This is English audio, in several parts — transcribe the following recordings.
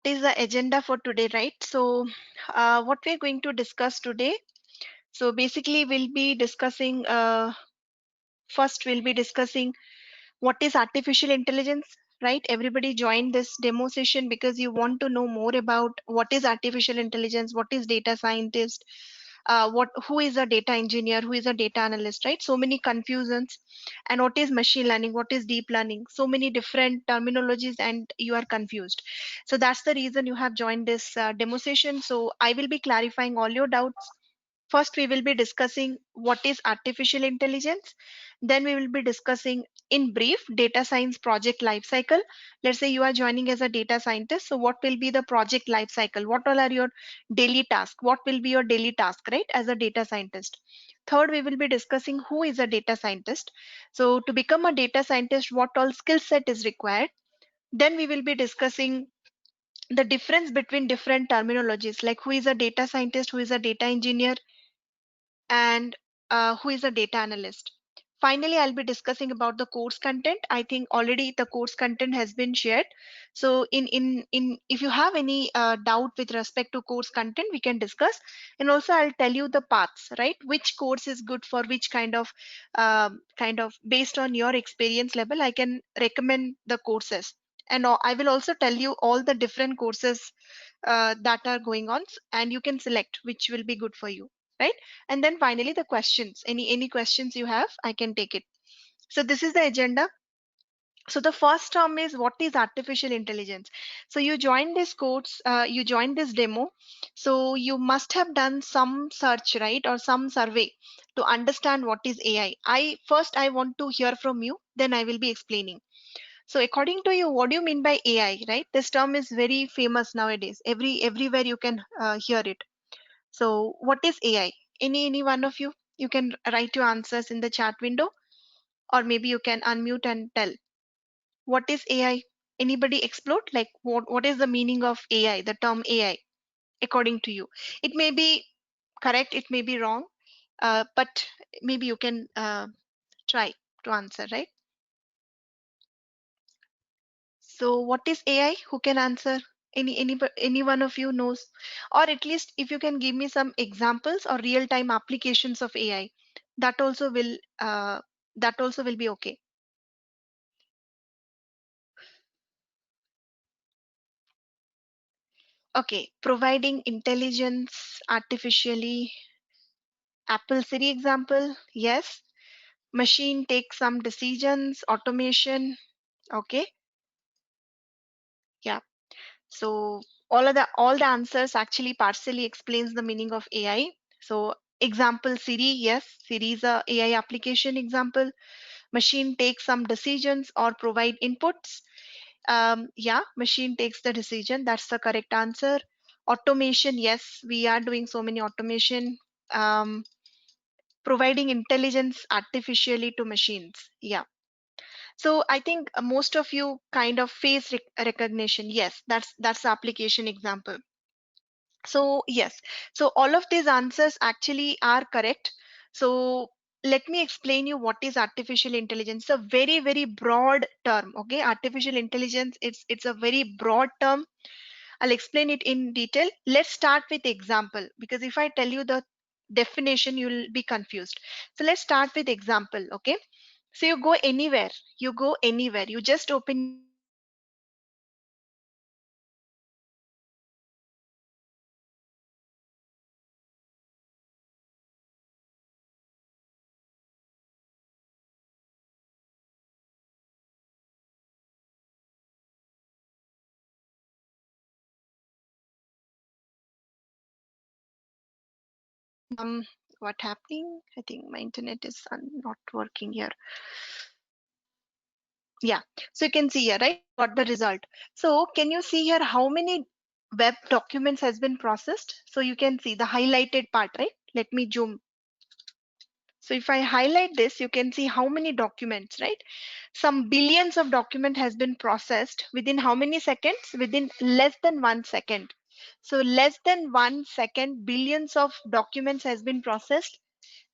is the agenda for today, right? So, what we're going to discuss today. So, basically, we'll be discussing. First, we'll be discussing what is artificial intelligence, right? Everybody joined this demo session because you want to know more about what is artificial intelligence, what is data scientist, who is a data engineer, who is a data analyst, right? So many confusions, and what is machine learning, what is deep learning, so many different terminologies, and you are confused. So that's the reason you have joined this demo session. So I will be clarifying all your doubts. First, we will be discussing what is artificial intelligence. Then we will be discussing in brief data science project lifecycle. Let's say you are joining as a data scientist. So what will be the project lifecycle? What all are your daily tasks? What will be your daily task, right? As a data scientist. Third, we will be discussing who is a data scientist. So to become a data scientist, what all skill set is required. Then we will be discussing the difference between different terminologies, like who is a data scientist, who is a data engineer, and who is a data analyst. Finally, I'll be discussing about the course content. I think already the course content has been shared. So if you have any doubt with respect to course content, we can discuss. And also I'll tell you the paths, right? Which course is good for which kind of based on your experience level, I can recommend the courses. And I will also tell you all the different courses that are going on, and you can select which will be good for you, right? And then finally the questions, any questions you have, I can take it. So this is the agenda. So the first term is what is artificial intelligence. So you joined this course, you joined this demo, so you must have done some search, right, or some survey to understand what is AI. I want to hear from you, then I will be explaining. So according to you, what do you mean by AI, right? This term is very famous nowadays, everywhere you can hear it. So what is AI? Any one of you? You can write your answers in the chat window, or maybe you can unmute and tell. What is AI? Anybody explode? Like what is the meaning of AI, the term AI, according to you? It may be correct, it may be wrong, but maybe you can try to answer, right? So what is AI? Who can answer? Any one of you knows? Or at least if you can give me some examples or real-time applications of AI, that also will uh, that also will be okay. Okay, providing intelligence artificially. Apple Siri example, yes. Machine takes some decisions, automation. Okay, yeah. So all the answers actually partially explains the meaning of AI. So example Siri, yes, Siri is a AI application example. Machine takes some decisions or provide inputs. Yeah, machine takes the decision. That's the correct answer. Automation, yes, we are doing so many automation. Um, Providing intelligence artificially to machines. Yeah. So I think most of you kind of face recognition. Yes, that's the application example. So yes, so all of these answers actually are correct. So let me explain you what is artificial intelligence. It's a very broad term. Okay, artificial intelligence. It's a very broad term. I'll explain it in detail. Let's start with example, because if I tell you the definition, you'll be confused. So let's start with example. Okay, so you go anywhere, you just open what happening? I think my internet is not working here. Yeah, so you can see here, right? Got the result. So can you see here how many web documents has been processed? So you can see the highlighted part, right? Let me zoom. So if I highlight this, you can see how many documents, right? Some billions of document has been processed within how many seconds? Within less than 1 second. So less than 1 second, billions of documents has been processed,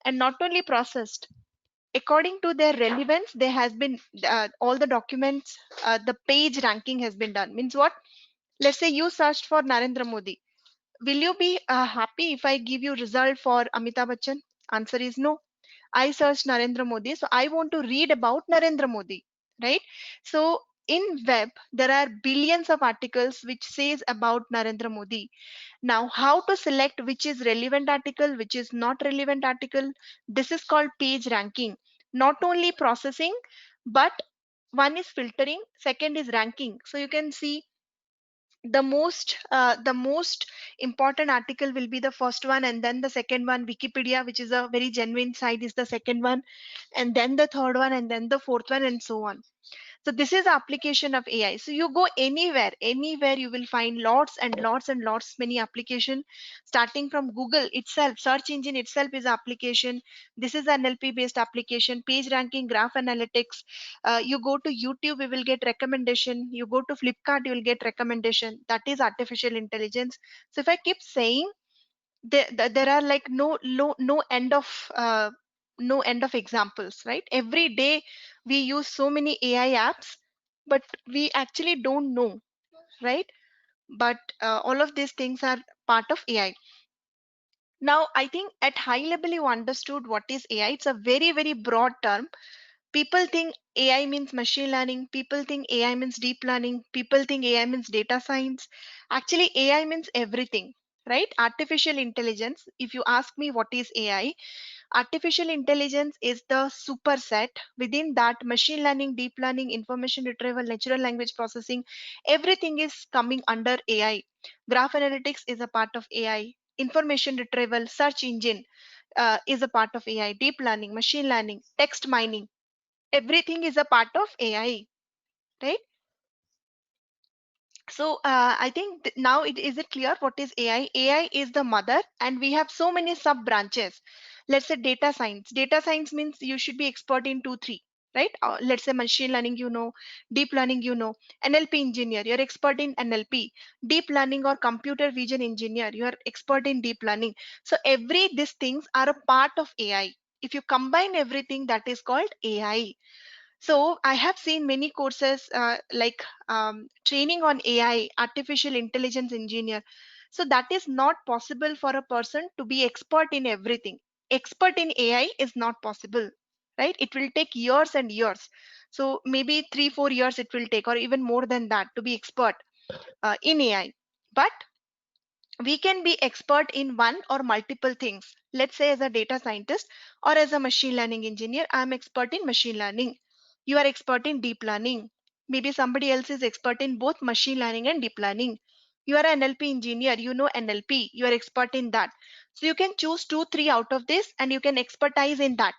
and not only processed, according to their relevance, there has been all the documents, the page ranking has been done. Means what? Let's say you searched for Narendra Modi. Will you be happy if I give you result for Amitabh Bachchan? Answer is no. I searched Narendra Modi, so I want to read about Narendra Modi, right? So in web, there are billions of articles which says about Narendra Modi. Now, how to select which is relevant article, which is not relevant article? This is called page ranking. Not only processing, but one is filtering, second is ranking. So you can see the most important article will be the first one, and then the second one, Wikipedia, which is a very genuine site, is the second one, and then the third one, and then the fourth one, and so on. So this is the application of AI. So you go anywhere you will find lots and lots and lots many application, starting from Google itself, search engine itself is application. This is an NLP based application, page ranking, graph analytics. You go to YouTube, you will get recommendation. You go to Flipkart, you will get recommendation. That is artificial intelligence. So if I keep saying, there are like no end of no end of examples, right? Every day we use so many AI apps, but we actually don't know, right? But all of these things are part of AI. Now I think at high level you understood what is AI. It's a very broad term. People think AI means machine learning. People think AI means deep learning. People think AI means data science. Actually, AI means everything, right? Artificial intelligence. If you ask me what is AI, artificial intelligence is the superset. Within that, machine learning, deep learning, information retrieval, natural language processing, everything is coming under AI. Graph analytics is a part of AI. Information retrieval, search engine is a part of AI. Deep learning, machine learning, text mining, everything is a part of AI, right? So I think now it is it clear what is AI? AI is the mother, and we have so many sub branches. Let's say data science. Data science means you should be expert in two, three, right? Let's say machine learning, deep learning, NLP engineer, you're expert in NLP, deep learning or computer vision engineer, you are expert in deep learning. So every these things are a part of AI. If you combine everything, that is called AI. So I have seen many courses like training on AI, artificial intelligence engineer. So that is not possible for a person to be expert in everything. Expert in AI is not possible, right? It will take years and years. So maybe 3 4 years it will take, or even more than that, to be expert in AI. But we can be expert in one or multiple things. Let's say as a data scientist or as a machine learning engineer, I'm expert in machine learning. You are expert in deep learning. Maybe somebody else is expert in both machine learning and deep learning. You are an NLP engineer, you know NLP, you are expert in that. So you can choose two, three out of this and you can expertise in that.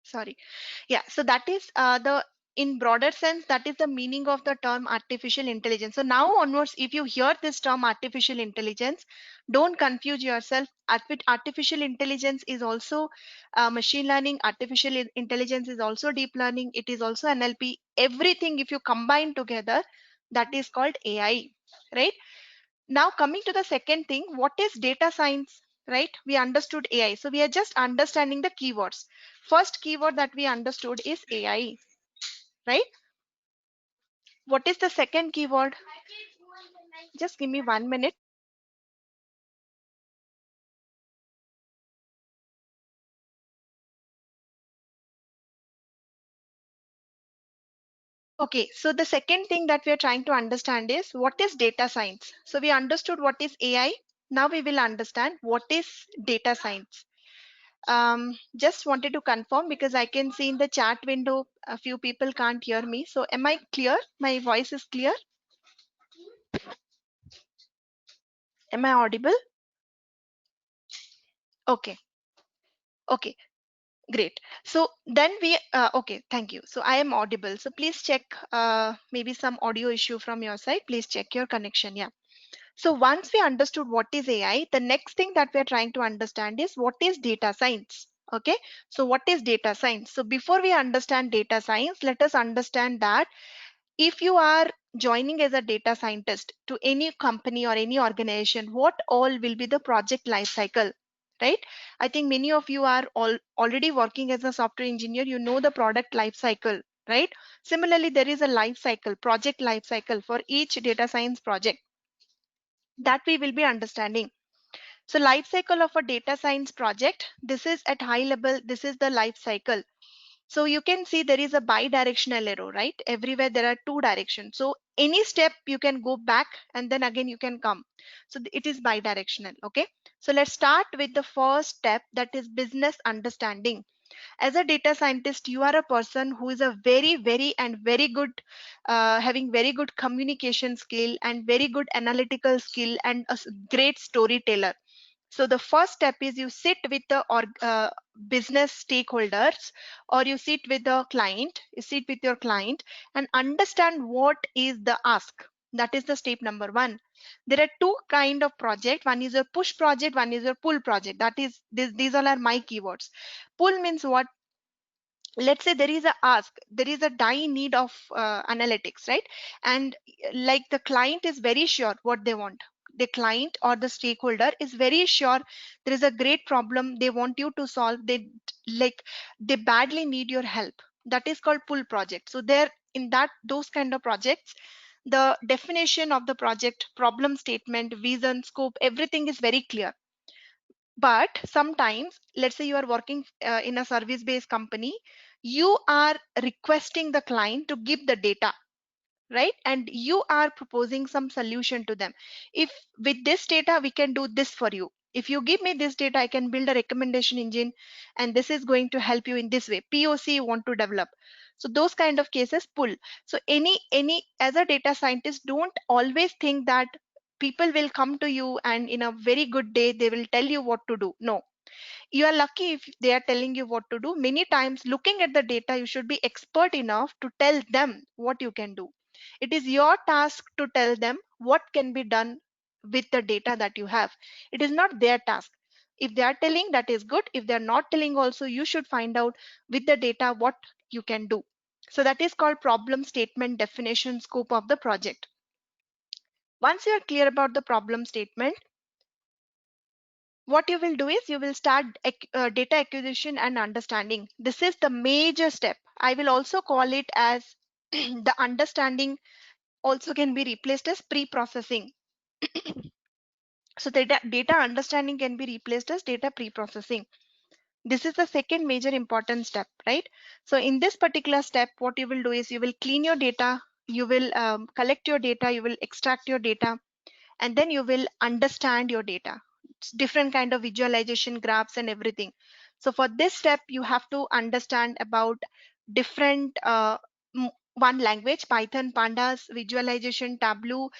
Sorry. Yeah, so that is the in broader sense, that is the meaning of the term artificial intelligence. So now onwards, if you hear this term artificial intelligence, don't confuse yourself. Artificial intelligence is also machine learning. Artificial intelligence is also deep learning. It is also NLP. Everything, if you combine together, that is called AI, right? Now coming to the second thing, what is data science, right? We understood AI, so we are just understanding the keywords. First keyword that we understood is AI, right? What is the second keyword? Just give me 1 minute. Okay, so the second thing that we are trying to understand is what is data science. So we understood what is AI. Now we will understand what is data science. Just wanted to confirm because I can see in the chat window a few people can't hear me. So am I clear? My voice is clear? Am I audible? Okay. Okay, great. So then okay, thank you. So I am audible. So please check maybe some audio issue from your side. Please check your connection. Yeah. So once we understood what is AI, the next thing that we are trying to understand is what is data science. Okay. So what is data science? So before we understand data science, let us understand that if you are joining as a data scientist to any company or any organization, what all will be the project life cycle, right? I think many of you are already working as a software engineer. You know the product life cycle, right? Similarly, there is a life cycle, project life cycle for each data science project that we will be understanding. So life cycle of a data science project, this is at high level, this is the life cycle. So you can see there is a bi-directional arrow, right? Everywhere there are two directions. So any step you can go back and then again you can come. So it is bi-directional, okay? So let's start with the first step, that is business understanding. As a data scientist, you are a person who is a very and very good, having very good communication skill and very good analytical skill and a great storyteller. So the first step is you sit with the business stakeholders, or you sit with the client, you sit with your client and understand what is the ask. That is the step number one. There are two kind of project. One is a push project, one is a pull project. That is, these all are my keywords. Pull means what? Let's say there is a ask, there is a die need of analytics, right? And like the client is very sure what they want, the client or the stakeholder is very sure there is a great problem they want you to solve, they like, they badly need your help. That is called pull project. So there, in that, those kind of projects, the definition of the project, problem statement, vision, scope, everything is very clear. But sometimes, let's say you are working in a service based company, you are requesting the client to give the data, right? And you are proposing some solution to them. If with this data we can do this for you, if you give me this data, I can build a recommendation engine, and this is going to help you in this way. POC you want to develop. So those kind of cases pull. So any as a data scientist, don't always think that people will come to you and in a very good day they will tell you what to do. No, you are lucky if they are telling you what to do. Many times, looking at the data, you should be expert enough to tell them what you can do. It is your task to tell them what can be done with the data that you have. It is not their task. If they are telling, that is good. If they are not telling also, you should find out with the data what you can do. So that is called problem statement, definition, scope of the project. Once you are clear about the problem statement, what you will do is you will start data acquisition and understanding. This is the major step. I will also call it as the understanding also can be replaced as pre-processing. So data understanding can be replaced as data pre-processing. This is the second major important step, right? So in this particular step, what you will do is you will clean your data, you will collect your data, you will extract your data, and then you will understand your data. It's different kind of visualization, graphs and everything. So for this step you have to understand about different one language, Python, pandas, visualization, Tableau,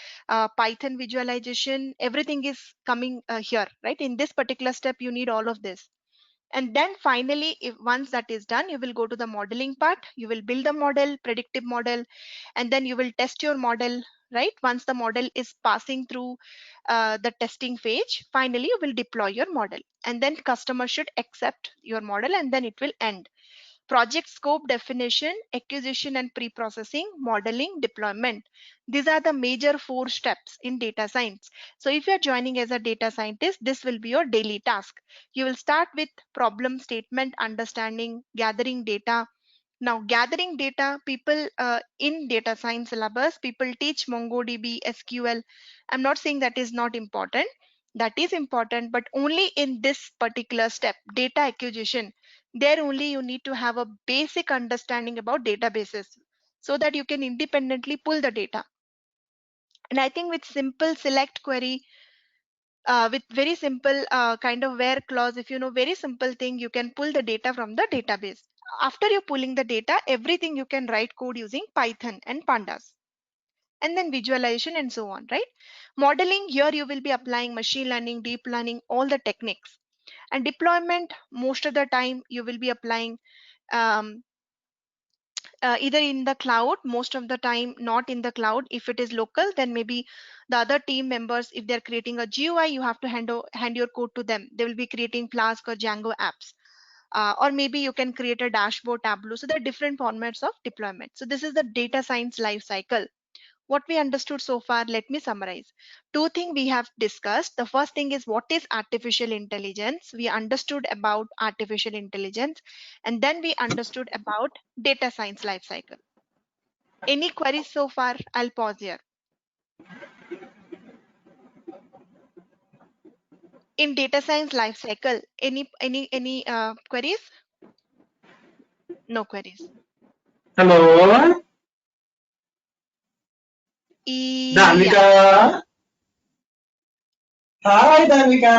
Python visualization, everything is coming here, right? In this particular step you need all of this. And then finally, if once that is done, you will go to the modeling part. You will build a model, predictive model, and then you will test your model, right? Once the model is passing through the testing phase, finally you will deploy your model, and then customer should accept your model, and then it will end. Project scope, definition, acquisition and pre-processing, modeling, deployment. These are the major 4 steps in data science. So if you are joining as a data scientist, this will be your daily task. You will start with problem statement, understanding, gathering data. Now gathering data, people in data science syllabus, people teach MongoDB, SQL. I'm not saying that is not important. That is important, but only in this particular step, data acquisition. There only you need to have a basic understanding about databases so that you can independently pull the data. And I think with simple select query, with very simple kind of where clause, if you know very simple thing, you can pull the data from the database. After you're pulling the data, everything you can write code using Python and pandas, and then visualization and so on, right? Modeling, here you will be applying machine learning, deep learning, all the techniques. And deployment, most of the time you will be applying um, either in the cloud, most of the time not in the cloud. If it is local, then maybe the other team members, if they're creating a GUI, you have to hand your code to them. They will be creating Flask or Django apps. Or maybe you can create a dashboard, Tableau. So there are different formats of deployment. So this is the data science life cycle. what we understood so far, let me summarize. Two things we have discussed. The first thing is what is artificial intelligence. We understood about artificial intelligence, and then we understood about data science life cycle. Any queries so far? I'll pause here. In data science life cycle, any queries? No queries. Hello, Yeah. Dhanvika. Hi, Dhanvika.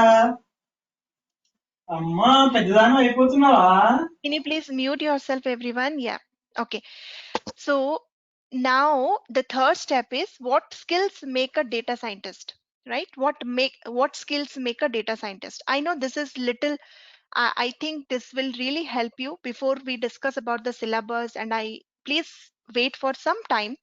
Amma, పెద్దదానం అయిపోతున్నావా? Can you please mute yourself, everyone? Yeah. Okay. So now the third step is what skills make a data scientist, right? What skills make a data scientist? I know this is little. I think this will really help you before we discuss about the syllabus, and I please wait for some time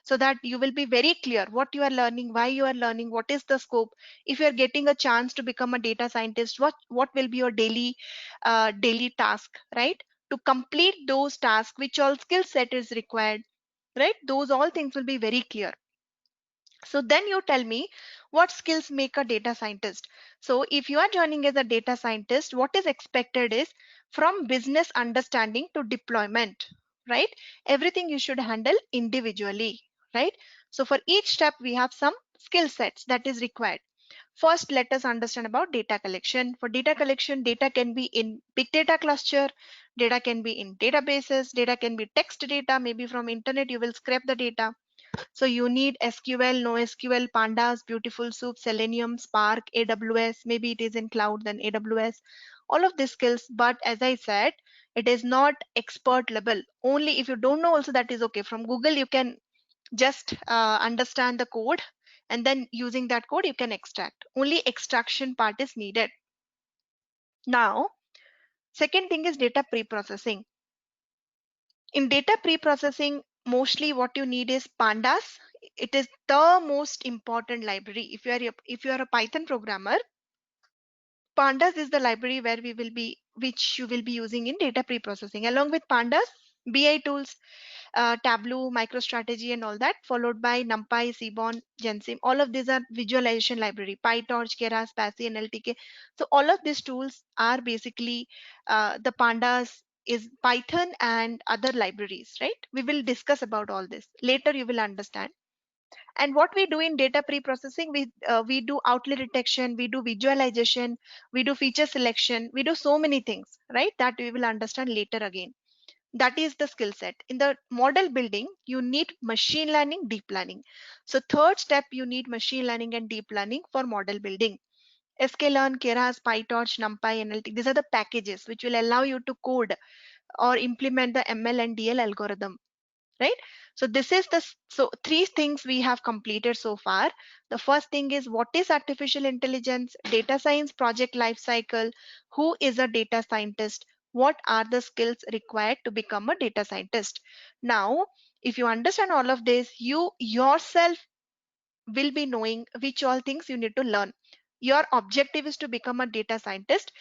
so that you will be very clear what you are learning, why you are learning, what is the scope. If you are getting a chance to become a data scientist, what will be your daily task, right? To complete those tasks, which all skill set is required, right? Those all things will be very clear. So then you tell me what skills make a data scientist. So if you are joining as a data scientist, what is expected is from business understanding to deployment, right? Everything you should handle individually, right? So for each step, we have some skill sets that is required. First, let us understand about data collection. For data collection, data can be in big data cluster, data can be in databases, data can be text data, maybe from internet you will scrape the data. So you need SQL, NoSQL, Pandas, Beautiful Soup, Selenium, Spark, AWS. Maybe it is in cloud, then AWS. All of these skills, but as I said, it is not expert level. Only if you don't know, also that is okay. From Google, you can just understand the code, and then using that code, you can extract. Only extraction part is needed. Now, second thing is data pre-processing. In data pre-processing, mostly what you need is Pandas. It is the most important library. If you are a Python programmer, Pandas is the library which you will be using in data pre-processing. Along with Pandas, BI tools, Tableau, MicroStrategy, and all that, followed by NumPy, Seaborn, Gensim. All of these are visualization library. PyTorch, Keras, PASI, and LTK. So all of these tools are basically the Pandas is Python and other libraries, right? We will discuss about all this later. You will understand. And what we do in data pre-processing, we do outlet detection, we do visualization, we do feature selection, we do so many things, right? That we will understand later again. That is the skill set. In the model building, you need machine learning, deep learning. So third step, you need machine learning and deep learning for model building. sklearn, Keras, PyTorch, NumPy, NLT, these are the packages which will allow you to code or implement the ML and DL algorithm, right? So this is so three things we have completed so far. The first thing is what is artificial intelligence, data science project life cycle, who is a data scientist, what are the skills required to become a data scientist. Now if you understand all of this, you yourself will be knowing which all things you need to learn. Your objective is to become a data scientist.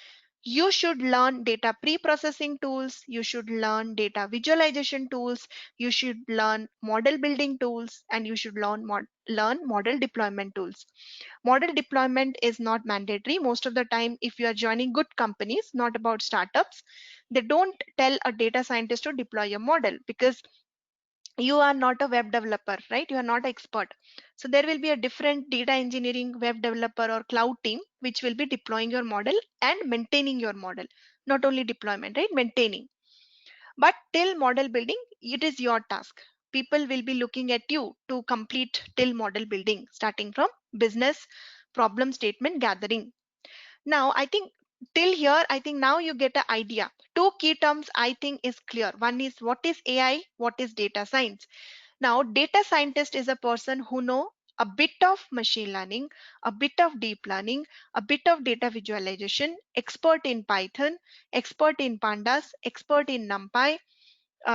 You should learn data pre-processing tools, you should learn data visualization tools, you should learn model building tools, and you should learn model deployment tools. Model deployment is not mandatory. Most of the time, if you are joining good companies, not about startups, they don't tell a data scientist to deploy a model because you are not a web developer, right? You are not an expert. So there will be a different data engineering web developer or cloud team which will be deploying your model and maintaining your model. Not only deployment, right? Maintaining. But till model building, it is your task. People will be looking at you to complete till model building, starting from business problem statement gathering. Now, I think till here, I think now you get an idea. Two key terms I think is clear. One is what is AI, what is data science. Now, data scientist is a person who know a bit of machine learning, a bit of deep learning, a bit of data visualization, expert in Python, expert in Pandas, expert in NumPy,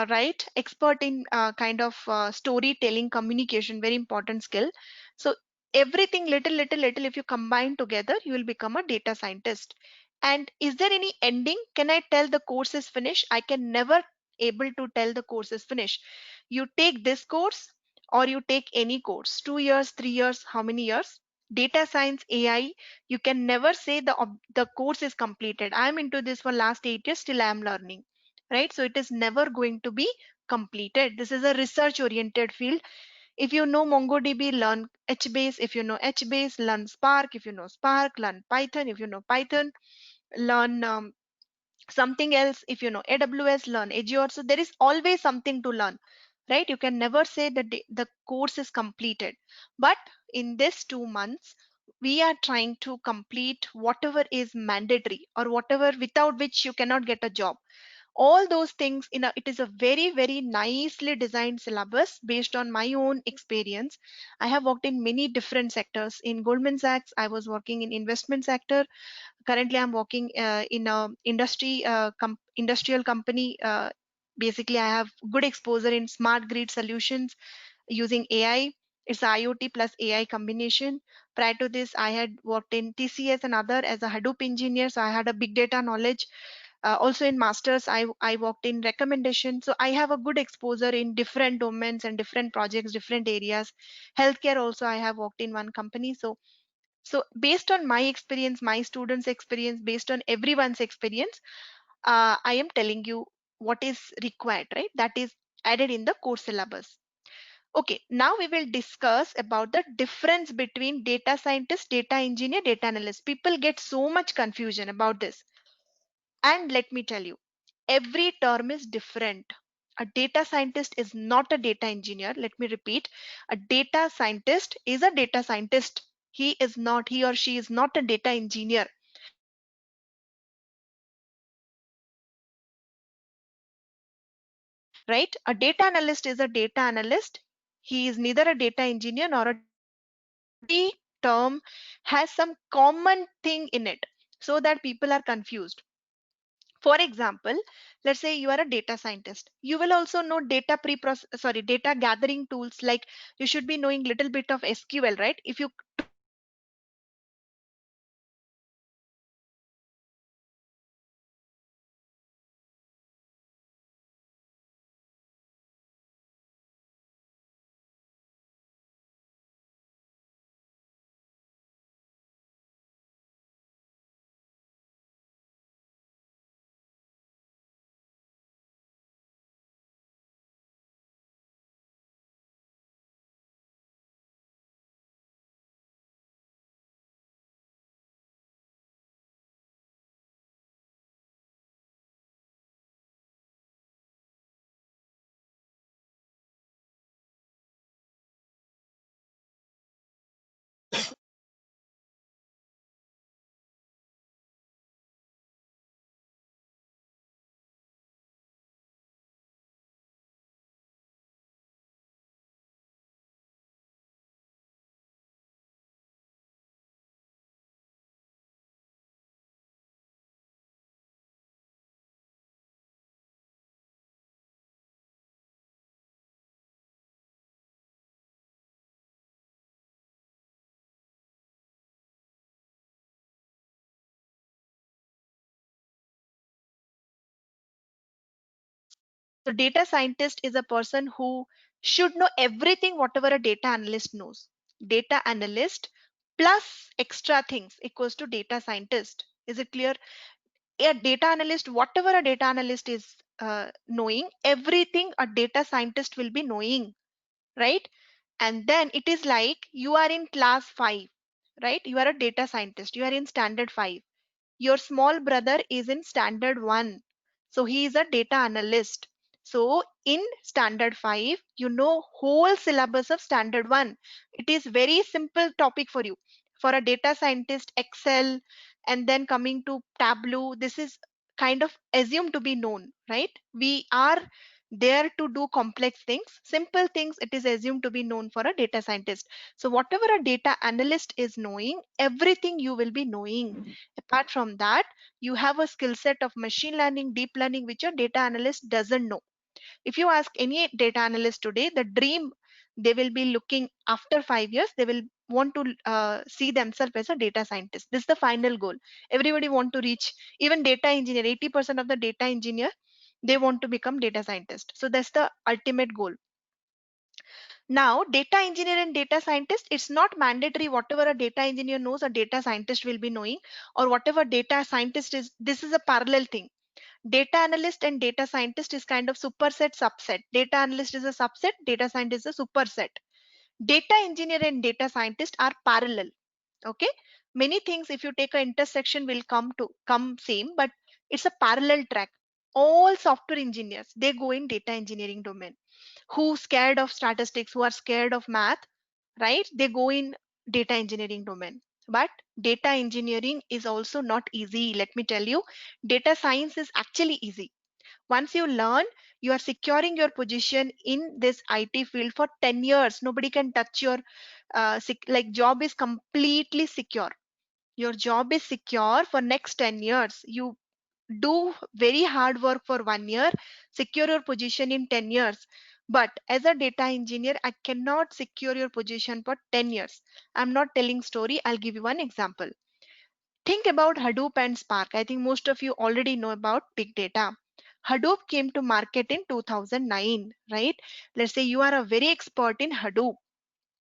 right? Expert in kind of storytelling, communication, very important skill. So everything little, if you combine together, you will become a data scientist. And is there any ending? Can I tell the course is finished? I can never able to tell the course is finished. You take this course, or you take any course, 2 years, 3 years, how many years? Data science, AI, you can never say the course is completed. I'm into this for last 8 years, still I'm learning, right? So it is never going to be completed. This is a research oriented field. If you know MongoDB, learn HBase. If you know HBase, learn Spark. If you know Spark, learn Python. If you know Python, learn something else. If you know AWS, learn Azure. So there is always something to learn, right? You can never say that the course is completed. But in this 2 months, we are trying to complete whatever is mandatory or whatever without which you cannot get a job. All those things in a, it is a very very nicely designed syllabus based on my own experience. I have worked in many different sectors. In Goldman Sachs, I was working in investment sector. Currently I'm working in a industrial company. Basically I have good exposure in smart grid solutions using AI. It's IoT plus AI combination. Prior to this, I had worked in TCS and other as a Hadoop engineer, so I had a big data knowledge. Also in masters, I worked in recommendation, so I have a good exposure in different domains and different projects, different areas. Healthcare also, I have worked in one company. So based on my experience, my students' experience, based on everyone's experience, I am telling you what is required, right? That is added in the course syllabus. Okay, now we will discuss about the difference between data scientist, data engineer, data analyst. People get so much confusion about this. And let me tell you, every term is different. A data scientist is not a data engineer. Let me repeat. A data scientist is a data scientist. He is not, he or she is not a data engineer. Right? A data analyst is a data analyst. He is neither a data engineer nor a data scientist. Every term has some common thing in it so that people are confused. For example, let's say you are a data scientist. You will also know data gathering tools, like you should be knowing little bit of SQL, right? If you today ask any data analyst to know SQL, he will not know SQL. He will know PySpark, Python, Python, So data scientist is a person who should know everything whatever a data analyst knows. Data analyst plus extra things equals to data scientist. Is it clear? A data analyst, whatever a data analyst is knowing, everything a data scientist will be knowing, right? And then it is like you are in class 5, right? You are a data scientist, you are in standard 5. Your small brother is in standard 1. So he is a data analyst. So in standard 5, you know whole syllabus of standard 1. It is very simple topic for you. For a data scientist, Excel, and then coming to Tableau, this is kind of assumed to be known, right? We are there to do complex things. Simple things, it is assumed to be known for a data scientist. So whatever a data analyst is knowing, everything you will be knowing. Apart from that, you have a skill set of machine learning, deep learning, which a data analyst doesn't know. If you ask any data analyst today, the dream they will be looking after 5 years, they will want to see themselves as a data scientist. This is the final goal. Everybody want to reach, even data engineer, 80% of the data engineer, they want to become data scientist. So that's the ultimate goal. Now, data engineer and data scientist, it's not mandatory whatever a data engineer knows, a data scientist will be knowing, or whatever data scientist is, this is a parallel thing. Data analyst and data scientist is kind of superset subset. Data analyst is a subset, data scientist is a superset. Data engineer and data scientist are parallel. Okay, many things if you take an intersection will come same, but it's a parallel track. All software engineers, they go in data engineering domain. Who scared of statistics, who are scared of math, right, they go in data engineering domain. But data engineering is also not easy, let me tell you. Data science is actually easy. Once you learn, you are securing your position in this IT field for 10 years. Nobody can touch your like job is completely secure. Your job is secure for next 10 years. You do very hard work for 1 year, secure your position in 10 years. But as a data engineer, I cannot secure your position for 10 years. I'm not telling story. I'll give you one example. Think about Hadoop and Spark. I think most of you already know about big data. Hadoop came to market in 2009, right? Let's say you are a very expert in Hadoop.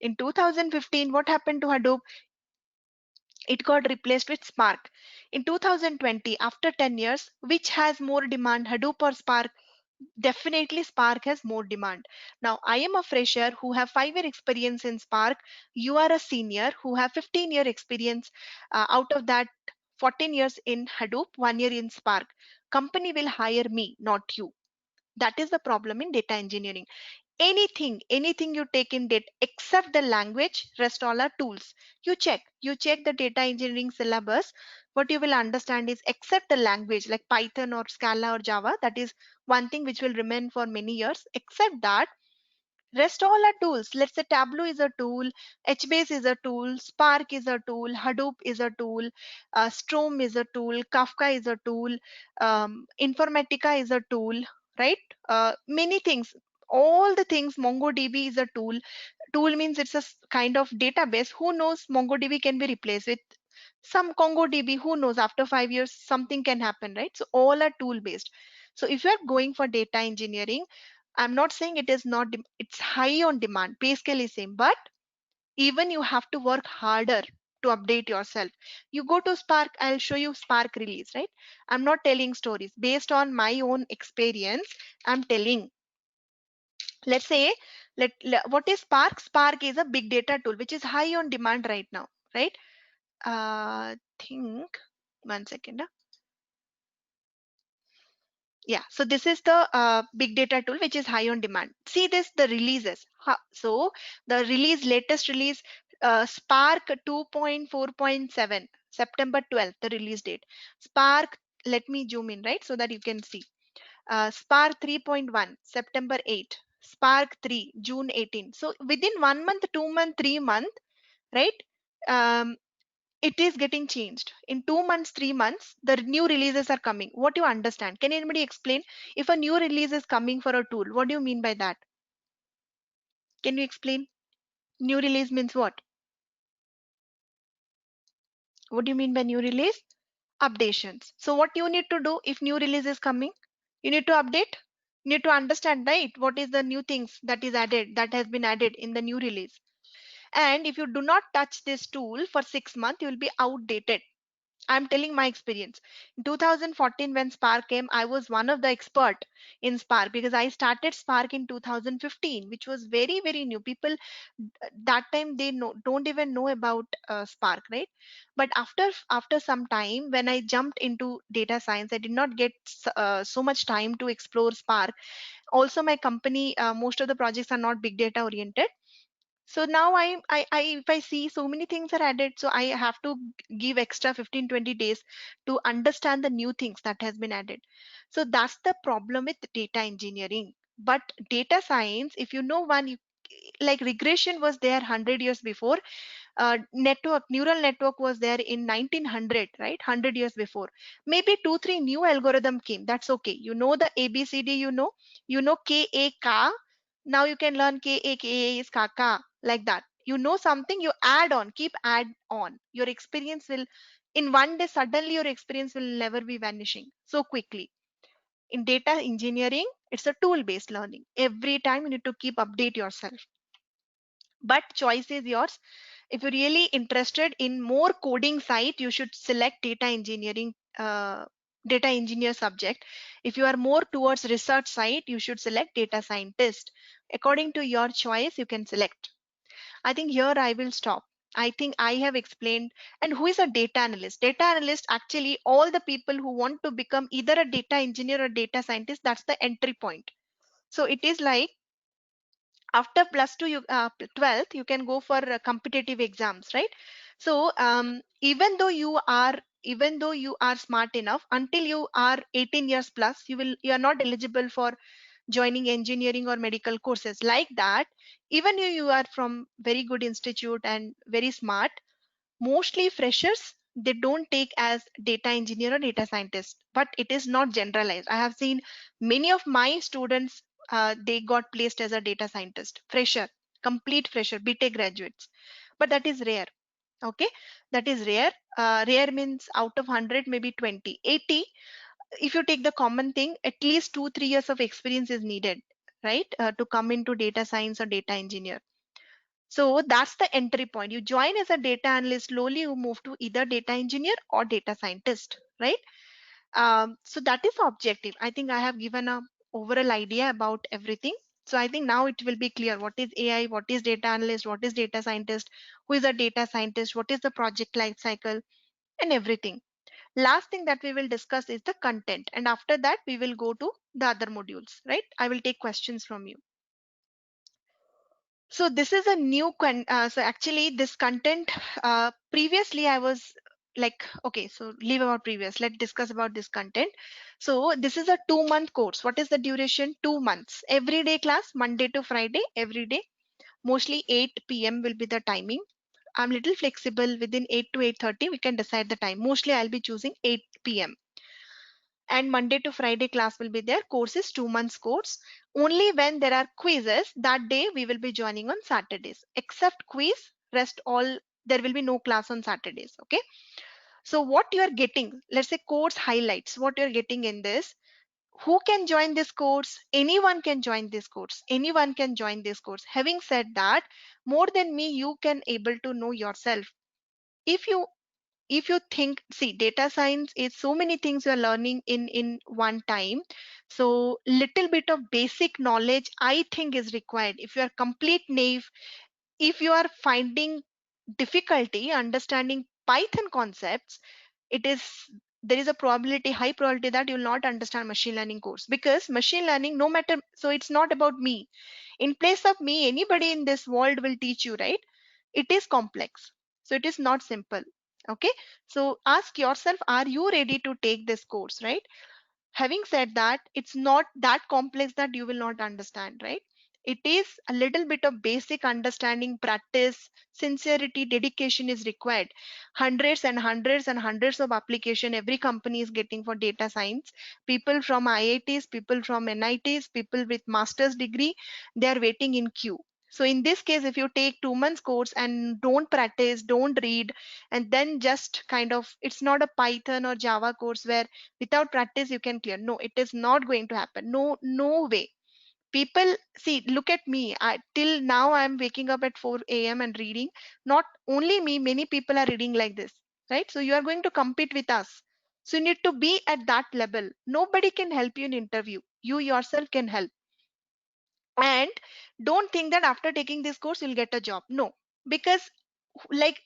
In 2015, what happened to Hadoop? It got replaced with Spark. In 2020, after 10 years, which has more demand, Hadoop or Spark? Definitely Spark has more demand. Now, I am a fresher who have 5-year experience in Spark. You are a senior who have 15-year experience. Out of that, 14 years in Hadoop, 1 year in Spark. Company will hire me, not you. That is the problem in data engineering. Anything you take in data except the language, rest all are tools. You check the data engineering syllabus. What you will understand is except the language like Python or Scala or Java, that is one thing which will remain for many years. Except that, rest all are tools. Let's say Tableau is a tool, HBase is a tool, Spark is a tool, Hadoop is a tool, Storm is a tool, Kafka is a tool, Informatica is a tool, right? Many things. All the things, MongoDB is a tool. Tool means it's a kind of database. Who knows MongoDB can be replaced with some CongoDB? Who knows? After 5 years, something can happen, right? So all are tool based. So if you are going for data engineering, I'm not saying it is not, it's high on demand. Pay scale is same, but even you have to work harder to update yourself. You go to Spark, I'll show you Spark release, right? I'm not telling stories based on my own experience. I'm telling, let's say, what is Spark? Spark is a big data tool which is high on demand right now, right? Think, one second. Yeah, so this is the big data tool which is high on demand. See this, the releases. So the latest release, Spark 2.4.7, September 12th, the release date. Spark, let me zoom in, right, so that you can see. Spark 3.1, September 8. Spark 3, June 18. So within 1 month, 2 month, 3 month, right? Um, it is getting changed in 2 months, 3 months. The new releases are coming. What do you understand? Can anybody explain? If a new release is coming for a tool, what do you mean by that? Can you explain? New release means what do you mean by new release? Updations. So what you need to do if new release is coming? You need to update. You need to understand, right, what is the new things that is added, that has been added in the new release. And if you do not touch this tool for 6 months, you will be outdated. I'm telling my experience. In 2014, when Spark came, I was one of the expert in Spark because I started Spark in 2015, which was very, very new. People that time they don't even know about Spark, right? But after some time, when I jumped into data science, I did not get so much time to explore Spark. Also, my company, most of the projects are not big data oriented. So now if I see so many things are added, so I have to give extra 15-20 days to understand the new things that has been added. So that's the problem with data engineering. But data science, if you know one, like regression was there 100 years before. Neural network was there in 1900, right? 100 years before. Maybe 2 3 new algorithm came, that's okay. You know the ABCD, you know KA. Now you can learn KA is kaka, like that. You know something, you add on, keep add on. Your experience will, in one day, suddenly your experience will never be vanishing so quickly. In data engineering, it's a tool based learning. Every time you need to keep update yourself. but choice is yours. If you're really interested in more coding side, you should select data engineer subject. If you are more towards research side, you should select data scientist. According to your choice, you can select. I think here I will stop. I think I have explained. And who is a data analyst? Data analyst, actually, all the people who want to become either a data engineer or data scientist, that's the entry point. So it is like after plus 2 12th you can go for competitive exams, right? So even though you are smart enough, until you are 18 years plus, you are not eligible for joining engineering or medical courses like that. Even you are from very good institute and very smart, mostly freshers they don't take as data engineer or data scientist, but it is not generalized. I have seen many of my students, they got placed as a data scientist, fresher, complete fresher, BTech graduates, but that is rare. Okay, that is rare. Rare means out of 100 maybe 20 80. If you take the common thing, at least 2 3 years of experience is needed, right, to come into data science or data engineer. So that's the entry point. You join as a data analyst, slowly you move to either data engineer or data scientist, right? So that is objective. I think I have given a overall idea about everything. So I think now it will be clear what is AI, what is data analyst, what is data scientist, who is a data scientist, what is the project life cycle, and everything. Last thing that we will discuss is the content, and after that we will go to the other modules, right? I will take questions from you. So this is a new so actually this content, previously I was like, okay, so leave about previous, let's discuss about this content. So this is a 2 month course. What is the duration? 2 months, every day class, Monday to Friday, every day. Mostly 8 p.m. will be the timing. I'm little flexible, within 8 to 8:30 we can decide the time. Mostly I'll be choosing 8 p.m. and Monday to Friday class will be there. Course is 2 months course. Only when there are quizzes, that day we will be joining on Saturdays. Except quiz, rest all, there will be no class on Saturdays. Okay. So what you are getting, let's say course highlights, what you're getting in this. Who can join this course? Anyone can join this course. Anyone can join this course. Having said that, more than me, you can able to know yourself. If you think, see, data science is so many things you're learning in one time. So little bit of basic knowledge I think is required. If you are complete naive, if you are finding difficulty understanding Python concepts, it is, there is a probability, high probability, that you will not understand machine learning course, because machine learning, no matter, so it's not about me. In place of me, anybody in this world will teach you, right? It is complex, so it is not simple. Okay, so ask yourself, are you ready to take this course, right? Having said that, it's not that complex that you will not understand, right? It is a little bit of basic understanding, practice, sincerity, dedication is required. Hundreds and hundreds and hundreds of application every company is getting for data science. People from IITs, people from NITs, people with master's degree, they are waiting in queue. So in this case, if you take 2 months course and don't practice, don't read, and then just kind of, it's not a Python or Java course where without practice you can clear. No, it is not going to happen. No, no way. People, see, look at me. Till now I'm waking up at 4 a.m. and reading. Not only me, many people are reading like this, right? So you are going to compete with us. So you need to be at that level. Nobody can help you in interview. You yourself can help. And don't think that after taking this course you'll get a job. No, because like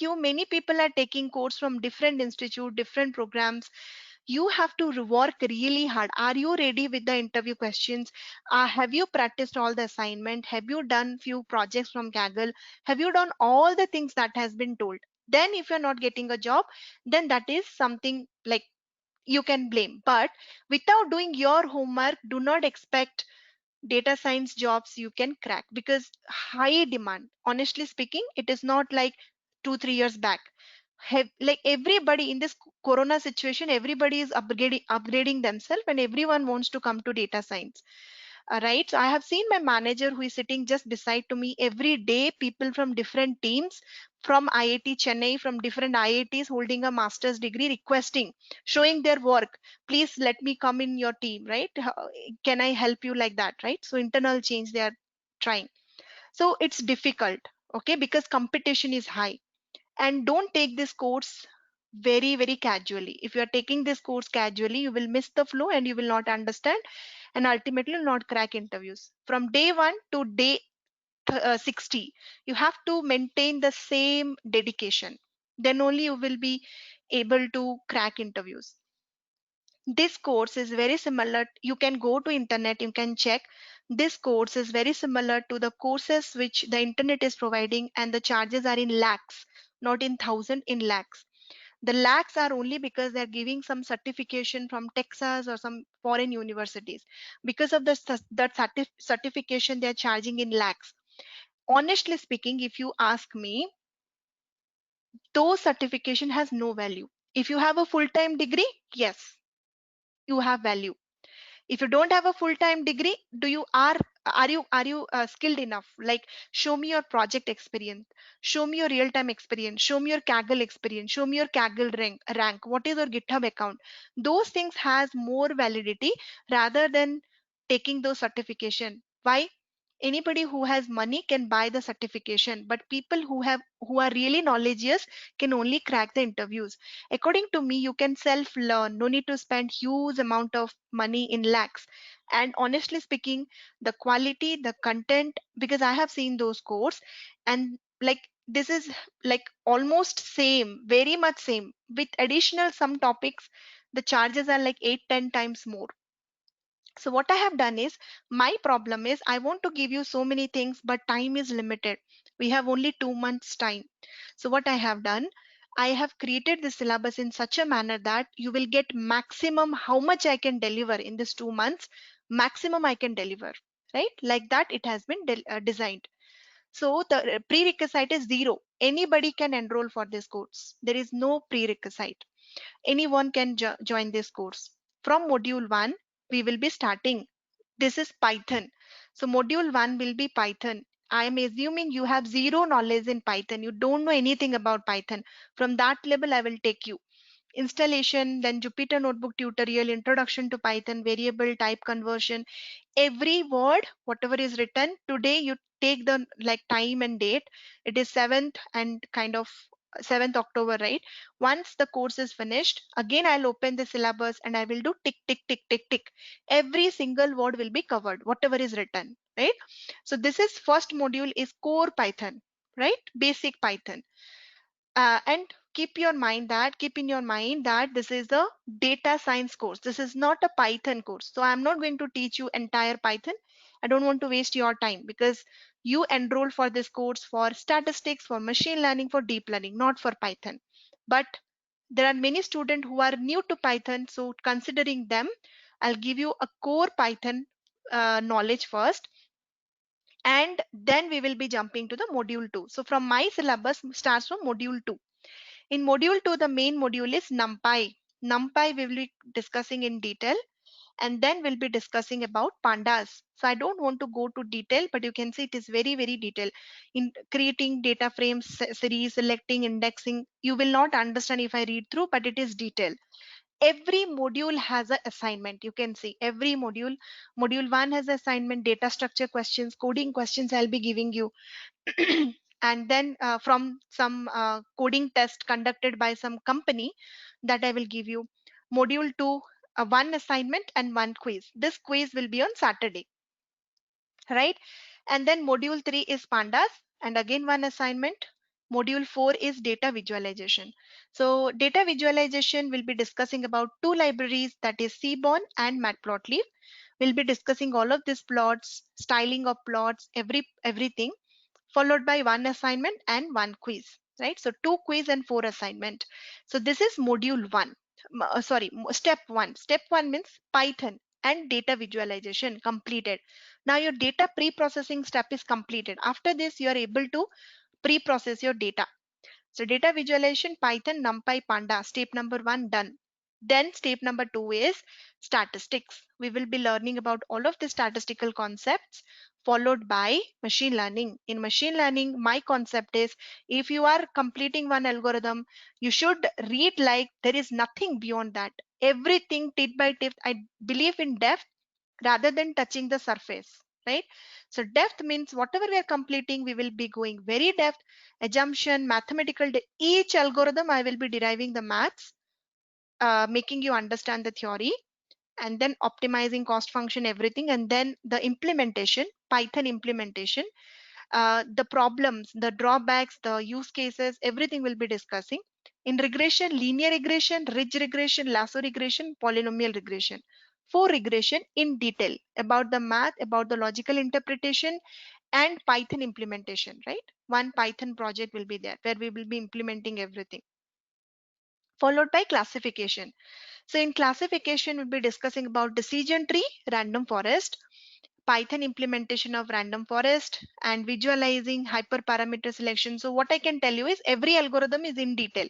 you, many people are taking course from different institute, different programs. You have to work really hard. Are you ready with the interview questions? Have you practiced all the assignment? Have you done few projects from Kaggle? Have you done all the things that has been told? Then if you're not getting a job, then that is something like you can blame. But without doing your homework, do not expect data science jobs you can crack, because high demand. Honestly speaking, it is not like 2 3 years back. Like everybody in this corona situation, everybody is upgrading themselves, and everyone wants to come to data science. Right, so I have seen my manager who is sitting just beside to me every day, people from different teams, from IIT Chennai, from different IITs, holding a master's degree, requesting, showing their work, please let me come in your team, right? Can I help you, like that, right? So internal change they are trying. So it's difficult, okay, because competition is high. And don't take this course very casually. If you are taking this course casually, you will miss the flow and you will not understand, and ultimately not crack interviews. From day 1 to day 60, you have to maintain the same dedication. Then only you will be able to crack interviews. This course is very similar. You can go to internet, you can check. This course is very similar to the courses which the internet is providing, and the charges are in lakhs, not in thousand, in lakhs. The lakhs are only because they're giving some certification from Texas or some foreign universities. Because of that certification, they're charging in lakhs. Honestly speaking, if you ask me, those certification has no value. If you have a full-time degree, yes, you have value. If you don't have a full-time degree, do you are you skilled enough? Like, show me your project experience, show me your real-time experience, show me your Kaggle experience, show me your Kaggle rank, what is your GitHub account? Those things has more validity rather than taking those certification. Why? Anybody who has money can buy the certification, but people who are really knowledgeous can only crack the interviews. According to me, you can self learn, no need to spend huge amount of money in lakhs. And honestly speaking, the quality, the content, because I have seen those courses, and like this is like almost same, very much same, with additional some topics, the charges are like 8-10 times more. So what I have done is, my problem is I want to give you so many things, but time is limited. We have only 2 months time. So what I have done, I have created the syllabus in such a manner that you will get maximum how much I can deliver in this 2 months, maximum I can deliver, right? Like that it has been designed. So the prerequisite is zero. Anybody can enroll for this course. There is no prerequisite. Anyone can join this course. From module 1, we will be starting. This is Python. So module 1 will be Python. I am assuming you have zero knowledge in Python. You don't know anything about Python. From that level, I will take you. Installation, then Jupyter Notebook tutorial, introduction to Python, variable type conversion. Every word, whatever is written today, you take the like time and date. It is 7th and kind of 7th October, right? Once the course is finished, again I'll open the syllabus and I will do tick tick tick tick tick. Every single word will be covered, whatever is written, right? So this is first module is core Python, right? Basic Python. And keep in your mind that this is a data science course. This is not a Python course. So I'm not going to teach you entire Python. I don't want to waste your time, because you enroll for this course for statistics, for machine learning, for deep learning, not for Python. But there are many students who are new to Python, so considering them, I'll give you a core Python knowledge first, and then we will be jumping to the module 2. So from my syllabus starts from module 2. In module 2, the main module is NumPy. NumPy we will be discussing in detail, and then we'll be discussing about pandas. So I don't want to go to detail, but you can see it is very detailed. In creating data frames, series, selecting, indexing, you will not understand if I read through, but it is detailed. Every module has an assignment. You can see every module 1 has assignment, data structure questions, coding questions I'll be giving you. And then from some coding test conducted by some company, that I will give you. Module 2, one assignment and one quiz. This quiz will be on Saturday, right? And then module 3 is pandas, and again one assignment. Module 4 is data visualization. So data visualization will be discussing about two libraries, that is Seaborn and Matplotlib. We'll be discussing all of these plots, styling of plots, everything, followed by one assignment and one quiz, right? So two quiz and four assignment. So this is module 1. Sorry, step 1. Step 1 means Python and data visualization completed. Now your data pre-processing step is completed. After this, you are able to pre-process your data. So data visualization, Python, NumPy, Panda, step number 1 done. Then step number 2 is statistics. We will be learning about all of the statistical concepts, followed by machine learning. In machine learning, my concept is, if you are completing one algorithm, you should read like there is nothing beyond that. Everything tip by tip. I believe in depth rather than touching the surface. right? So depth means whatever we are completing, we will be going very depth, assumption, mathematical, each algorithm I will be deriving the maths, making you understand the theory, and then optimizing cost function, everything, and then the implementation, Python implementation, the problems, the drawbacks, the use cases, everything will be discussing. In regression, linear regression, ridge regression, lasso regression, polynomial regression. For regression in detail about the math, about the logical interpretation, and Python implementation, right? One Python project will be there where we will be implementing everything. Followed by classification. So in classification, we'll be discussing about decision tree, random forest, Python implementation of random forest, and visualizing hyperparameter selection. So what I can tell you is every algorithm is in detail.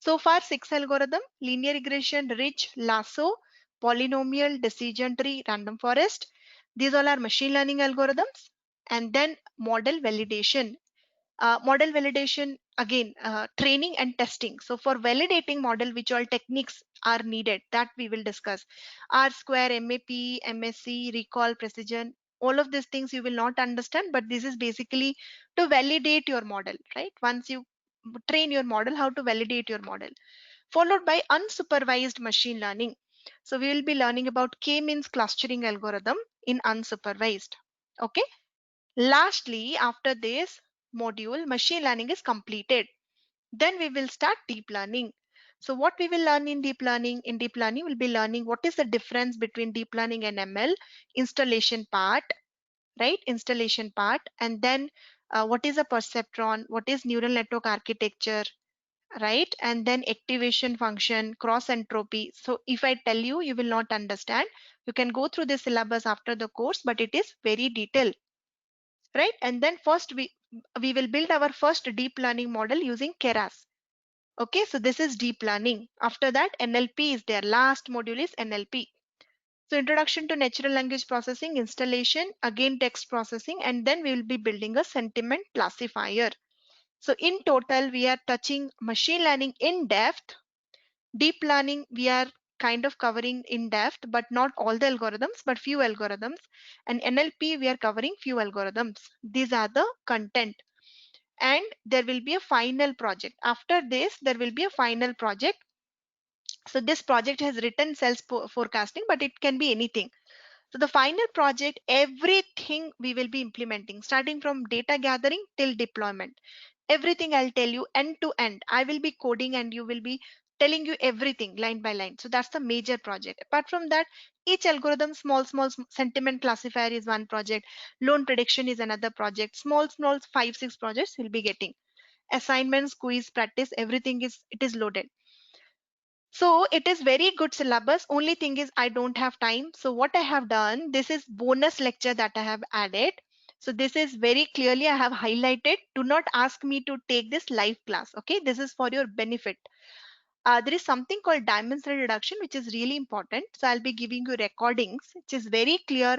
So far, 6 algorithm: linear regression, ridge, lasso, polynomial, decision tree, random forest. These all are machine learning algorithms. And then model validation. Model validation, again, training and testing. So for validating model, which all techniques are needed, that we will discuss. R square, MAP, MSC, recall, precision, all of these things you will not understand, but this is basically to validate your model, right? Once you train your model, how to validate your model. Followed by unsupervised machine learning. So we will be learning about k-means clustering algorithm in unsupervised. Okay. Lastly, after this module, machine learning is completed. Then we will start deep learning. So what we will learn in deep learning? In deep learning, we'll be learning what is the difference between deep learning and ML, installation part, right? Installation part, and then what is a perceptron, what is neural network architecture, right? And then activation function, cross entropy. So if I tell you, you will not understand. You can go through the syllabus after the course, but it is very detailed, right? And then first we will build our first deep learning model using Keras. Okay, so this is deep learning. After that, NLP is there. Last module is NLP. So introduction to natural language processing, installation, again text processing, and then we will be building a sentiment classifier. So in total, we are touching machine learning in depth. Deep learning, we are kind of covering in depth, but not all the algorithms, but few algorithms. And NLP, we are covering few algorithms. These are the content. And there will be a final project. After this, there will be a final project. So this project has written sales forecasting, but it can be anything. So the final project, everything we will be implementing, starting from data gathering till deployment. Everything I'll tell you end to end. I will be coding and you will be telling you everything line by line. So that's the major project. Apart from that, each algorithm, small sentiment classifier is one project. Loan prediction is another project. Small, 5, 6 projects will be getting. Assignments, quiz, practice, everything is, it is loaded. So it is very good syllabus. Only thing is I don't have time. So what I have done, this is bonus lecture that I have added. So this is very clearly I have highlighted. Do not ask me to take this live class. Okay, this is for your benefit. There is something called dimensional reduction, which is really important. So I'll be giving you recordings, which is very clear.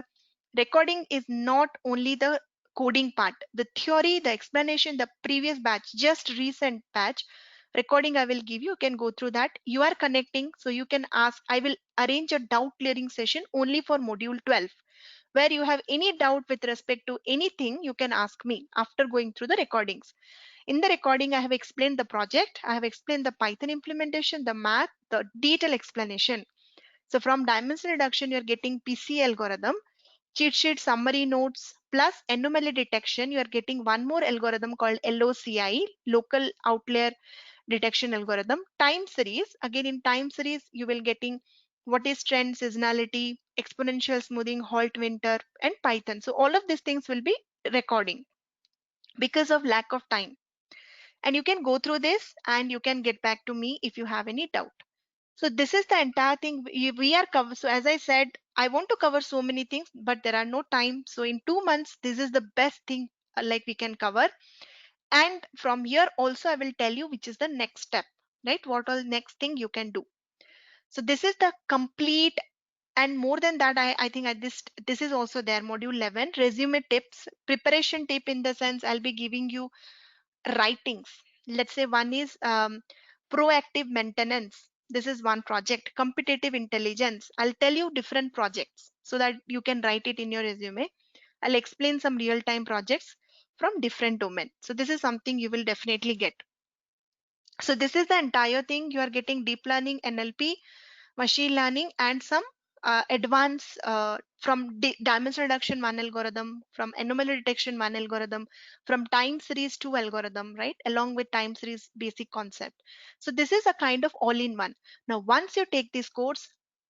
Recording is not only the coding part, the theory, the explanation, the previous batch, just recent batch recording I will give you. You can go through that. You are connecting, so you can ask. I will arrange a doubt clearing session only for module 12. Where you have any doubt with respect to anything, you can ask me after going through the recordings. In the recording, I have explained the project, I have explained the Python implementation, the math, the detailed explanation. So from dimension reduction, you're getting PC algorithm, cheat sheet summary notes, plus anomaly detection. You are getting one more algorithm called LOCI, local outlier detection algorithm. Time series, again in time series, you will getting what is trend, seasonality, exponential smoothing, halt winter, and Python. So all of these things will be recording because of lack of time. And you can go through this and you can get back to me if you have any doubt. So this is the entire thing we are cover. So as I said, I want to cover so many things, but there are no time. So in 2 months, this is the best thing like we can cover. And from here also, I will tell you which is the next step, right? What all next thing you can do. So this is the complete, and more than that, I think this is also there. Module 11, resume tips, preparation tip in the sense I'll be giving you writings. Let's say one is proactive maintenance. This is one project. Competitive intelligence. I'll tell you different projects so that you can write it in your resume. I'll explain some real-time projects from different domain. So this is something you will definitely get. So this is the entire thing. You are getting deep learning, NLP, machine learning, and some advanced from dimension reduction one algorithm, from anomaly detection one algorithm, from time series two algorithm, right? Along with time series basic concept. So this is a kind of all-in-one. Now, once you take this course,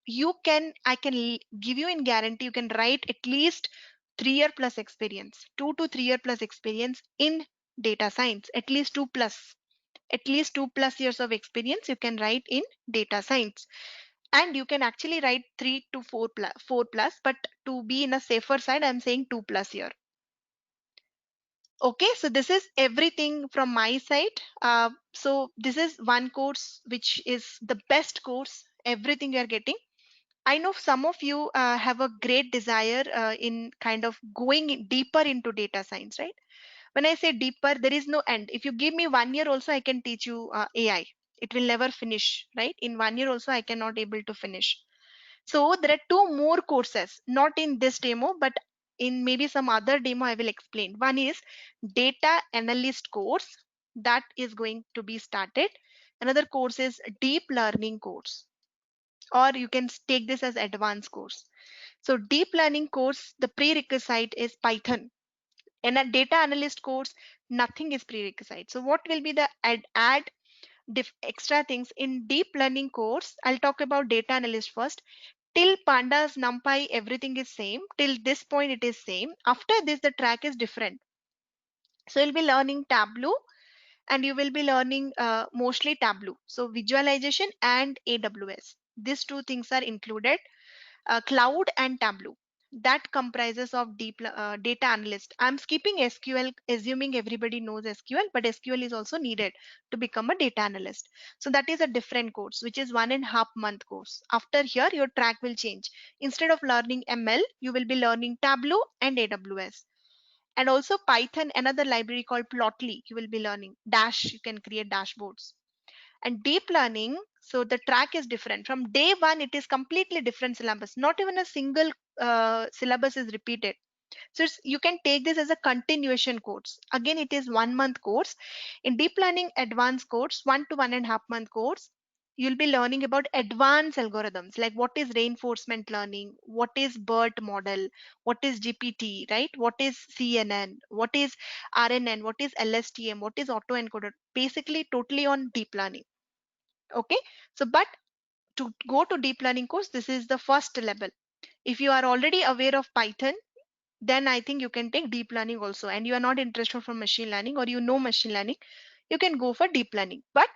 I can give you in guarantee, you can write at least 3 year plus experience, 2 to 3 year plus experience in data science, at least 2 plus years of experience you can write in data science, and you can actually write 4 plus, but to be in a safer side I'm saying 2 plus year. Okay, so this is everything from my side. So this is one course which is the best course, everything you are getting. I know some of you have a great desire in kind of going deeper into data science, right? When I say deeper, there is no end. If you give me 1 year also, I can teach you AI. It will never finish, right? In 1 year also, I cannot able to finish. So there are two more courses, not in this demo, but in maybe some other demo I will explain. One is data analyst course that is going to be started. Another course is deep learning course, or you can take this as advanced course. So deep learning course, the prerequisite is Python. In a data analyst course, nothing is prerequisite. So what will be the add extra things in deep learning course? I'll talk about data analyst first. Till pandas, numpy, everything is same. Till this point it is same. After this the track is different. So you'll be learning Tableau, and you will be learning mostly Tableau. So visualization and AWS. These two things are included. Cloud and Tableau. That comprises of data analyst. I'm skipping SQL, assuming everybody knows SQL, but SQL is also needed to become a data analyst. So that is a different course, which is 1.5 month course. After here, your track will change. Instead of learning ML, you will be learning Tableau and AWS. And also Python, another library called Plotly, you will be learning. Dash, you can create dashboards. And deep learning, so the track is different from day one. It is completely different syllabus, not even a single syllabus is repeated. So you can take this as a continuation course. Again, it is 1 month course. In deep learning advanced course, 1 to 1.5 month course, you'll be learning about advanced algorithms, like what is reinforcement learning, what is BERT model, what is GPT, right? What is CNN, what is RNN, what is LSTM, what is autoencoder, basically totally on deep learning. Okay, so but to go to deep learning course, this is the first level. If you are already aware of Python, then I think you can take deep learning also, and you are not interested from machine learning, or you know machine learning, you can go for deep learning. But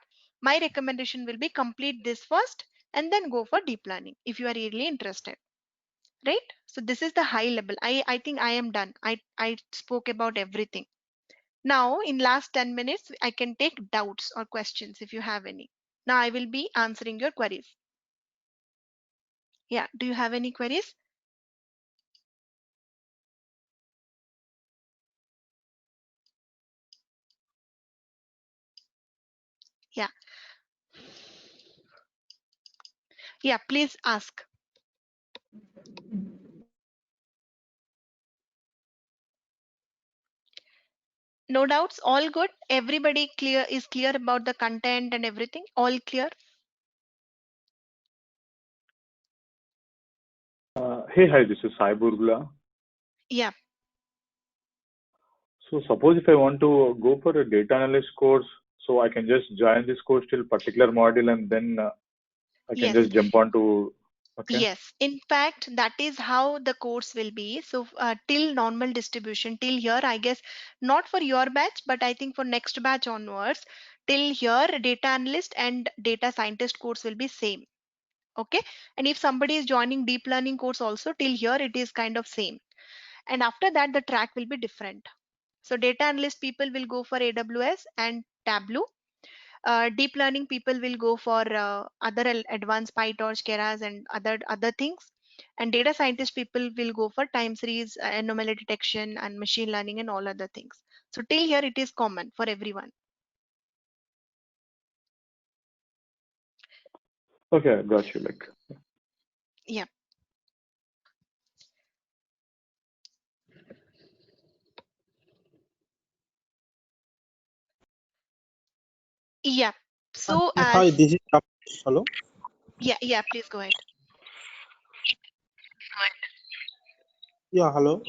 my recommendation will be complete this first and then go for deep learning if you are really interested, right? So this is the high level. I think I am done. I spoke about everything. Now in last 10 minutes I can take doubts or questions if you have any. Now I will be answering your queries. Yeah, do you have any queries? Yeah, yeah, please ask. No doubts, all good. Everybody clear about the content and everything. All clear. Hey, hi, this is Sai Burgula. Yeah. So suppose if I want to go for a data analyst course, so I can just join this course till particular module and then I can Yes. just jump on to, okay? Yes. In fact, that is how the course will be. So till normal distribution, till here, I guess not for your batch, but I think for next batch onwards, till here, data analyst and data scientist course will be same. Okay. And if somebody is joining deep learning course also, till here it is kind of same. And after that, the track will be different. So data analyst people will go for AWS and Tableau. Deep learning people will go for other advanced PyTorch, Keras, and other things. And data scientist people will go for time series, anomaly detection, and machine learning, and all other things. So till here it is common for everyone. Okay, got you. Yeah. Yeah. So, Hi, this is Ramesh. Hello. yeah, please go ahead. Yeah, hello.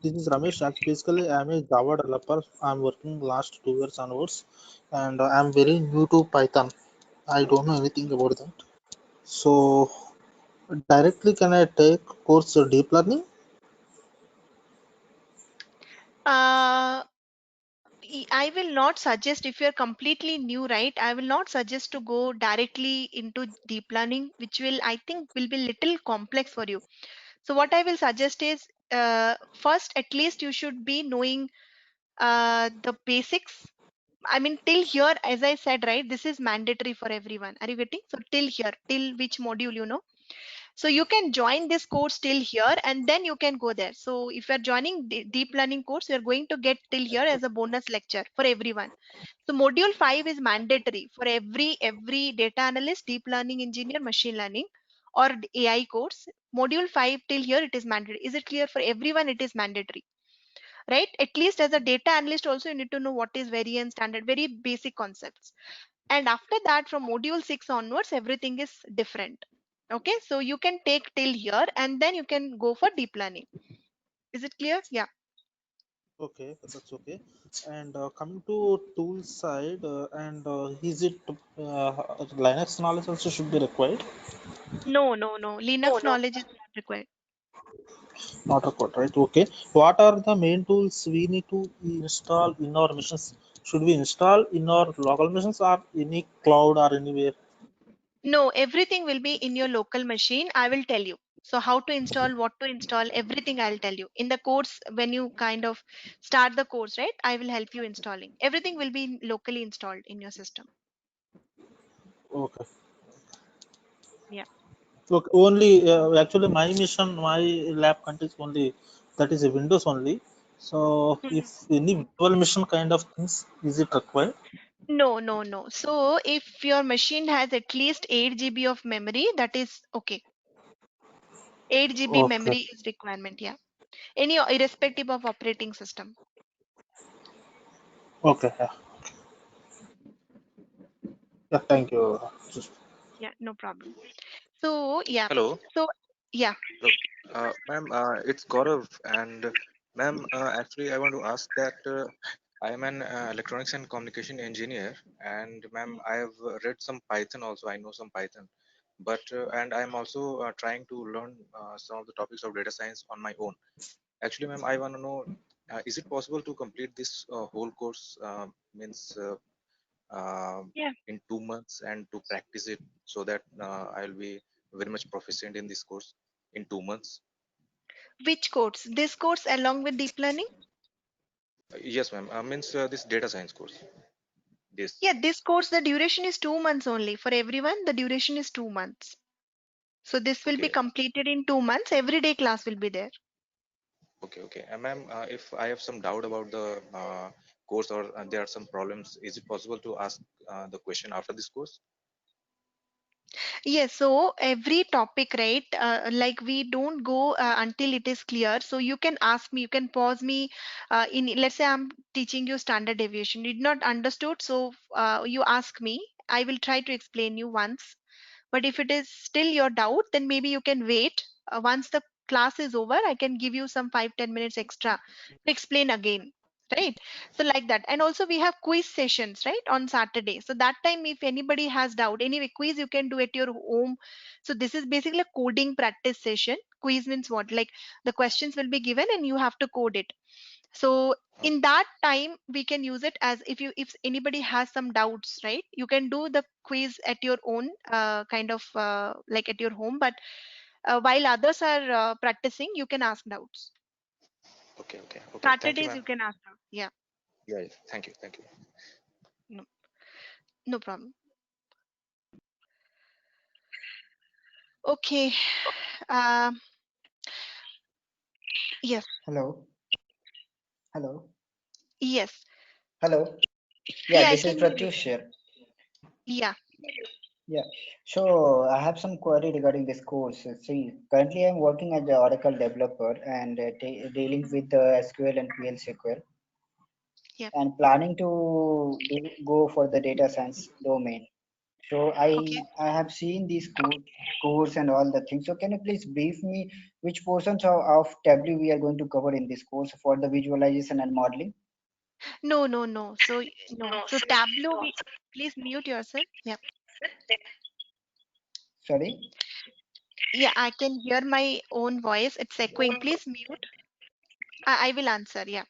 This is Ramesh. Basically, I'm a Java developer. I'm working last 2 years onwards, and I'm very new to Python. I don't know anything about that. So, directly, can I take course deep learning? Uh, I will not suggest if you're completely new, right? I will not suggest to go directly into deep learning, which will, I think, will be little complex for you. So what I will suggest is, first, at least you should be knowing the basics. I mean, till here, as I said, right, this is mandatory for everyone. Are you getting? So till here, till which module, you know? So you can join this course till here and then you can go there. So if you're joining deep learning course, you're going to get till here as a bonus lecture for everyone. So module 5 is mandatory for every data analyst, deep learning engineer, machine learning or AI course. Module 5 till here it is mandatory. Is it clear? For everyone it is mandatory, right? At least as a data analyst also you need to know what is variance, standard, very basic concepts. And after that, from module 6 onwards, everything is different. Okay, so you can take till here and then you can go for deep learning. Is it clear? Yeah. Okay, that's okay. And coming to tool side, and is it Linux knowledge also should be required? No. Linux knowledge is not required. Not required, right? Okay. What are the main tools we need to install in our machines? Should we install in our local machines or any cloud or anywhere? No, everything will be in your local machine. I will tell you. So how to install, what to install, everything I'll tell you. In the course, when you kind of start the course, right? I will help you installing. Everything will be locally installed in your system. Okay. Yeah. Look, only actually my mission, my lab contains only that is a Windows only. So if Mhm. any virtual machine kind of things, is it required? No. So if your machine has at least 8 GB of memory, that is okay. 8 GB Okay. memory is requirement, yeah. Any irrespective of operating system. Okay. Yeah. Yeah. Thank you. Yeah, no problem. So yeah. Hello, So yeah. hello. Ma'am, it's Gaurav, and ma'am, actually, I want to ask that I am an electronics and communication engineer, and ma'am, I have read some Python also. I know some Python, but and I am also trying to learn some of the topics of data science on my own. Actually, ma'am, I want to know, is it possible to complete this whole course? Means Yeah. in 2 months and to practice it so that I'll be very much proficient in this course in 2 months. Which course? This course along with deep learning? Yes, ma'am. Means this data science course. This. Yeah, this course, the duration is 2 months only. For everyone, the duration is 2 months. So this will be Okay. completed in 2 months. Every day class will be there. Okay. Ma'am, if I have some doubt about the course or there are some problems, is it possible to ask the question after this course? Yes, so every topic, right? Like we don't go until it is clear. So you can ask me, you can pause me. Let's say I'm teaching you standard deviation. You did not understood, so you ask me. I will try to explain you once. But if it is still your doubt, then maybe you can wait. Once the class is over, I can give you some 5-10 minutes extra to explain again. Right. So like that. And also we have quiz sessions, right, on Saturday. So that time, if anybody has doubt, anyway, quiz you can do at your home. So this is basically a coding practice session. Quiz means what? Like the questions will be given and you have to code it. So Uh, in that time we can use it as if anybody has some doubts, right, you can do the quiz at your own kind of like at your home, but while others are practicing you can ask doubts. okay. Thank you, Saturdays ma'am. you can ask doubts. Yeah. Yeah. Thank you. No, no problem. Okay. uh, yes. Hello. Hello. Yes. Hello. Yeah, Yeah, I this is can hear you. Pratyush here. Yeah. Yeah. So I have some query regarding this course. See, currently I'm working as an Oracle developer and dealing with the SQL and PL SQL. Yep. and planning to go for the data science domain. So Okay. I have seen these course and all the things. So can you please brief me which portions of Tableau we are going to cover in this course for the visualization and modeling? No, no, no. So no. So Tableau, please mute yourself. Yeah. Sorry. Yeah, I can hear my own voice. It's echoing. Please mute. I will answer. Yeah.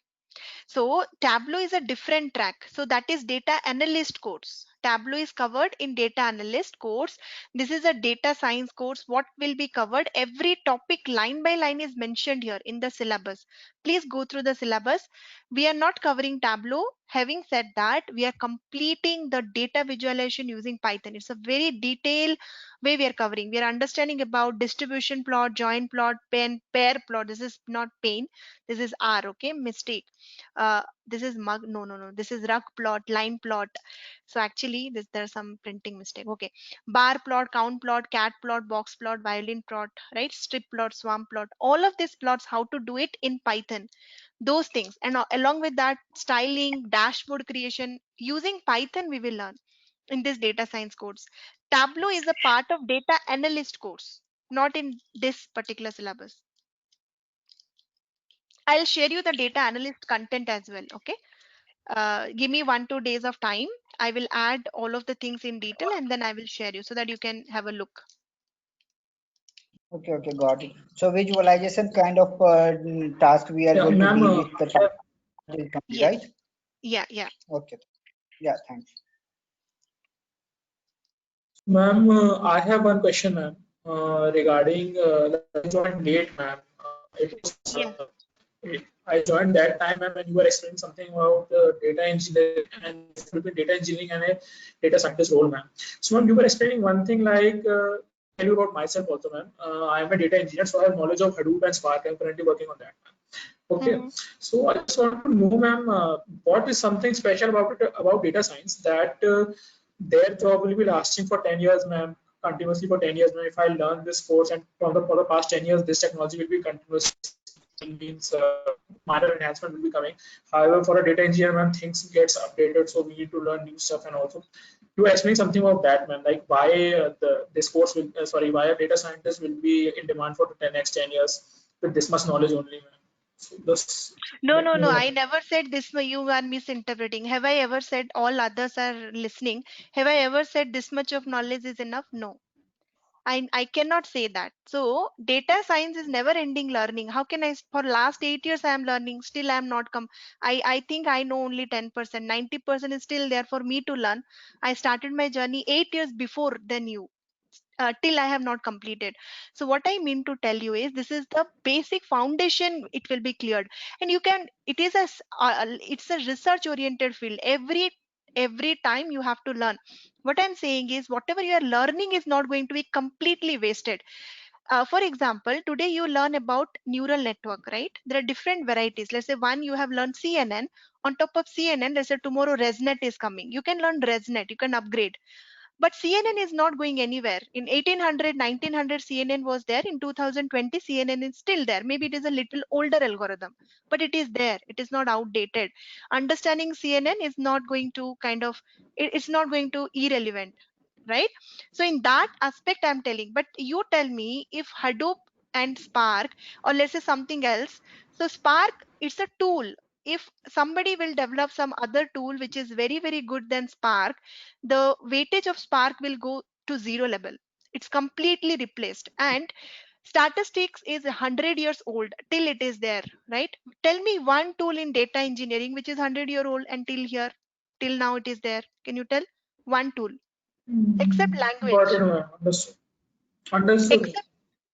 So Tableau is a different track. So that is data analyst course. Tableau is covered in data analyst course. This is a data science course. What will be covered? Every topic line by line is mentioned here in the syllabus. Please go through the syllabus. We are not covering Tableau. Having said that, we are completing the data visualization using Python. It's a very detailed way we are covering. We are understanding about distribution plot, join plot, pair plot. This is not pane. This is R. Okay, mistake. This is mug, no, this is rug plot, line plot. So actually there's some printing mistake. Okay, bar plot, count plot, cat plot, box plot, violin plot, right, strip plot, swamp plot, all of these plots, how to do it in Python, those things. And along with that, styling, dashboard creation using Python we will learn in this data science course. Tableau is a part of data analyst course, not in this particular syllabus. I'll share you the data analyst content as well. Okay, give me 1-2 days of time. I will add all of the things in detail and then I will share you so that you can have a look. Okay, okay, got it. So visualization kind of task we are Yeah, going to ma'am. deal with the title company, Yes. right? Yeah. Okay. Yeah, thanks. Ma'am, I have one question, ma'am, regarding I joined late, ma'am. It was Yeah. I joined that time, ma'am, when you were explaining something about data engineering and between data engineering and a data scientist role, ma'am. So, ma'am, you were explaining one thing like tell you about myself also, ma'am. I am a data engineer, so I have knowledge of Hadoop and Spark. I'm currently working on that, ma'am. Okay, Mhm. so I just want to know, ma'am, what is something special about it, about data science that their job will be lasting for 10 years, ma'am, continuously for 10 years, ma'am. If I learn this course and for the past 10 years, this technology will be continuous, means minor enhancement will be coming. However, for a data engineer, ma'am, things gets updated, so we need to learn new stuff. And also, you were explaining something about that, ma'am, like why this course will, why a data scientist will be in demand for the next 10 years with this much knowledge only, ma'am. So just No, let no, me no. know, I ma'am. never said this. You are misinterpreting. Have I ever said all others are listening? Have I ever said this much of knowledge is enough? No. I cannot say that. So data science is never ending learning. How can for last 8 years I am learning, still I am not I think I know only 10%, 90% is still there for me to learn. I started my journey 8 years before than you. Till I have not completed. So what I mean to tell you is this is the basic foundation. It will be cleared, and you can. It is it's a research oriented field. Every time you have to learn. What I'm saying is whatever you are learning is not going to be completely wasted. For example, today you learn about neural network, right? There are different varieties. Let's say one you have learned CNN. On top of CNN, let's say tomorrow ResNet is coming. You can learn ResNet. You can upgrade, but CNN is not going anywhere. In 1800, 1900, CNN was there. In 2020, CNN is still there. Maybe it is a little older algorithm, but it is there. It is not outdated. Understanding CNN is not going to it's not going to irrelevant, right? So in that aspect, I'm telling. But you tell me if Hadoop and Spark, or let's say something else. So Spark, it's a tool. If somebody will develop some other tool which is very, very good than Spark, the weightage of Spark will go to zero level. It's completely replaced. And statistics is 100 years old till it is there, right? Tell me one tool in data engineering which is 100-year old until here, till now it is there. Can you tell? One tool, except Got language. it, ma'am. Understood. Understood. Except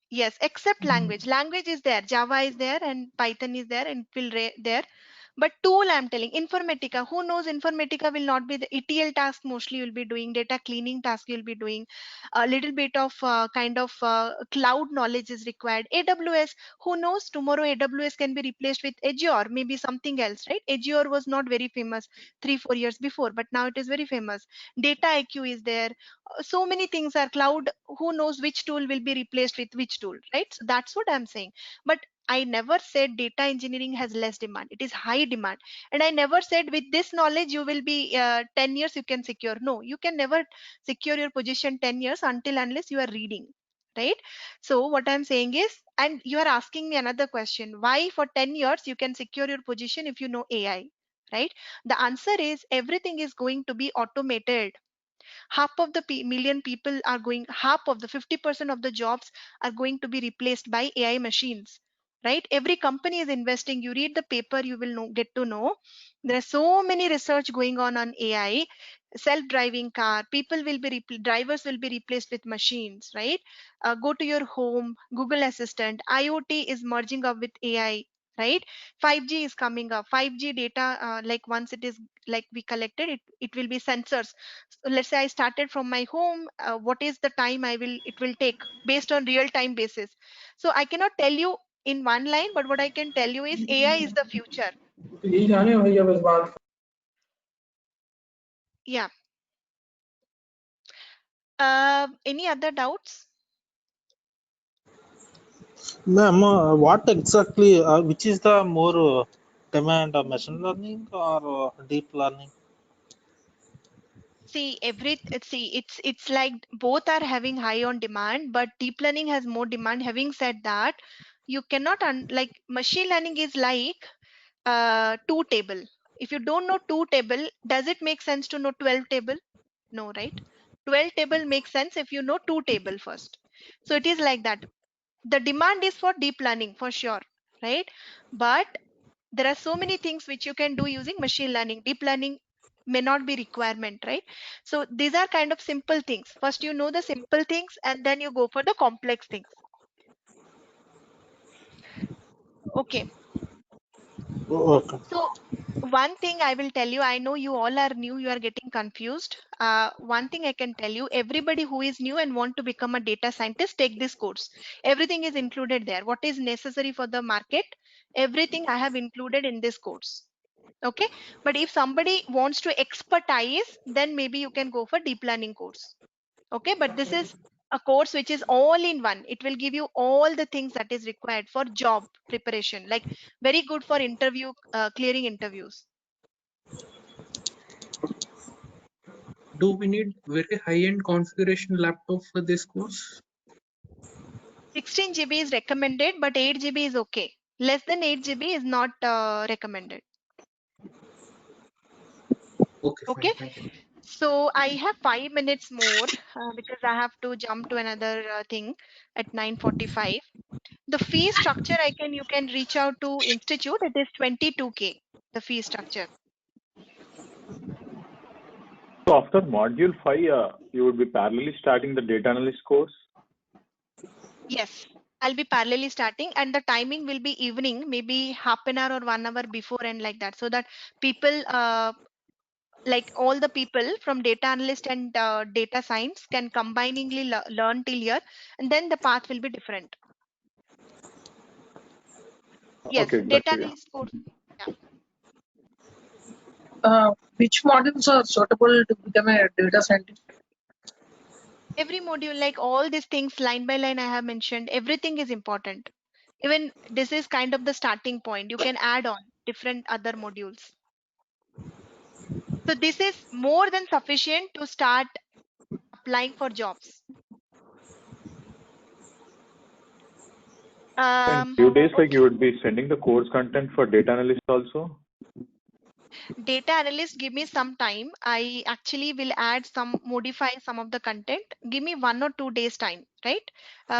Yes, except language. Language is there. Java is there and Python is there and will there. But tool, I'm telling, Informatica. Who knows Informatica will not be the ETL task mostly you'll be doing, data cleaning task you'll be doing. A little bit of cloud knowledge is required. AWS, who knows tomorrow AWS can be replaced with Azure, maybe something else, right? Azure was not very famous 3-4 years before, but now it is very famous. Data IQ is there. So many things are cloud. Who knows which tool will be replaced with which tool, right? So that's what I'm saying. But I never said data engineering has less demand. It is high demand. And I never said with this knowledge you will be 10 years you can secure. No, you can never secure your position 10 years until unless you are reading, right? So what I'm saying is, and you are asking me another question, why for 10 years you can secure your position if you know AI, right? The answer is everything is going to be automated. Half of the million people are going, half of the 50% of the jobs are going to be replaced by AI machines, right? Every company is investing. You read the paper, you will get to know there are so many research going on AI. Self-driving car, people will be drivers will be replaced with machines, right? Go to your home, Google Assistant, IoT is merging up with AI, right? 5G is coming up. 5G data, like once it is like we collected it, it will be sensors. So let's say I started from my home, what is the time it will take based on real time basis. So I cannot tell you in one line, but what I can tell you is AI is the future. तो यही जाने हैं भैया बस बात. Yeah. Any other doubts? Ma'am, what exactly, which is the more demand, machine learning or deep learning? See, it's like both are having high on demand, but deep learning has more demand. Having said that, you cannot like machine learning is like two table. If you don't know two table, does it make sense to know 12 table? No, right? 12 table makes sense if you know two table first. So it is like that. The demand is for deep learning for sure, right? But there are so many things which you can do using machine learning. Deep learning may not be requirement, right? So these are kind of simple things. First you know the simple things and then you go for the complex things. Okay. Okay. So one thing I will tell you, I know you all are new, you are getting confused. One thing I can tell you, everybody who is new and want to become a data scientist, take this course. Everything is included there. What is necessary for the market? Everything I have included in this course. Okay. But if somebody wants to expertise, then maybe you can go for deep learning course. Okay. But this is a course which is all in one. It will give you all the things that is required for job preparation, like very good for interview, clearing interviews. Do we need very high-end configuration laptop for this course? 16 GB is recommended, but 8 GB is okay. Less than 8 GB is not recommended. Okay, Okay. fine, thank you. So I have 5 minutes more because I have to jump to another thing at 9:45. The fee structure you can reach out to institute. It is 22K, the fee structure. So after module 5, you would be parallelly starting the data analyst course. Yes, I'll be parallelly starting and the timing will be evening, maybe half an hour or 1 hour before and like that, so that people like all the people from data analyst and data science can combiningly learn till here, and then the path will be different. Yes, Okay, got data you. analyst course. Yeah. Which modules are suitable to become a data scientist? Every module, like all these things line by line I have mentioned, everything is important. Even this is kind of the starting point. You can add on different other modules. So this is more than sufficient to start applying for jobs. In few days, like Okay. you would be sending the course content for data analyst also. Data analyst, give me some time. I actually will modify some of the content. Give me 1 or 2 days time, right?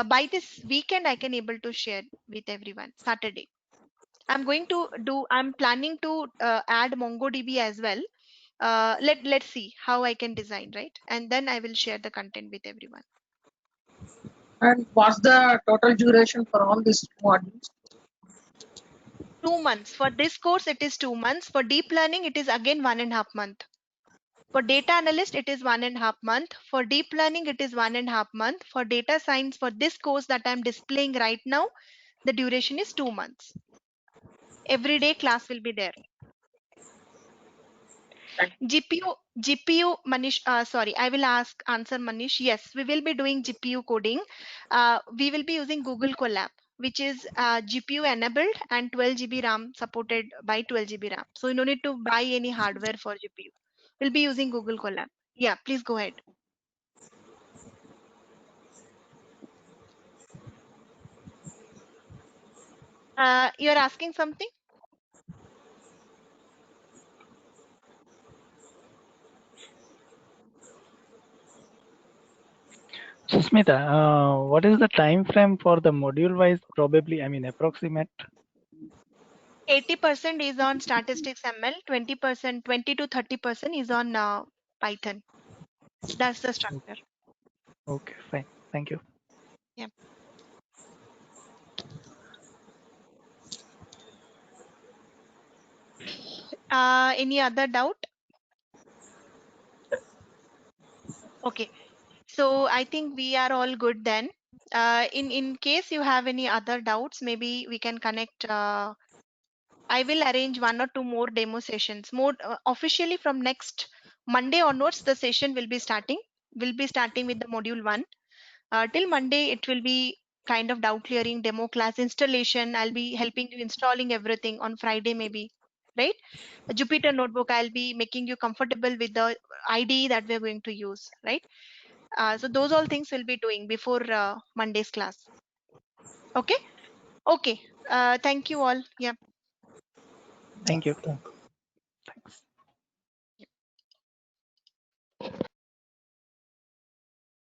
By this weekend, I can able to share with everyone. Saturday. I'm planning to add MongoDB as well. Let's see how I can design, right? And then I will share the content with everyone. And what's the total duration for all these modules? 2 months. For this course, it is 2 months. For deep learning, it is again 1.5 month. For data analyst, it is 1.5 month. For deep learning, it is 1.5 month. For data science, for this course that I'm displaying right now, the duration is 2 months. Every day class will be there. GPU, Manish, sorry, I will answer Manish. Yes, we will be doing GPU coding. We will be using Google Colab. which is GPU enabled and 12 GB RAM, supported by 12 GB RAM. So you no need to buy any hardware for GPU. We'll be using Google Colab. Yeah, please go ahead. You're asking something? Susmita, what is the time frame for the module wise? Probably, I mean, approximate. 80% is on statistics ML, 20%, 20 to 30% is on Python. That's the structure. Okay, fine. Thank you. Yeah. Any other doubt? Okay. So I think we are all good then. In case you have any other doubts, maybe we can connect. I will arrange 1 or 2 more demo sessions. More officially from next Monday onwards, the session will be starting. We'll be starting with the module 1. Till Monday, it will be kind of doubt clearing, demo class, installation. I'll be helping you installing everything on Friday maybe, right? A Jupyter Notebook, I'll be making you comfortable with the IDE that we're going to use, right? So those all things we'll be doing before Monday's class. Okay. Okay. Thank you all. Yeah. Thank you. Thank you.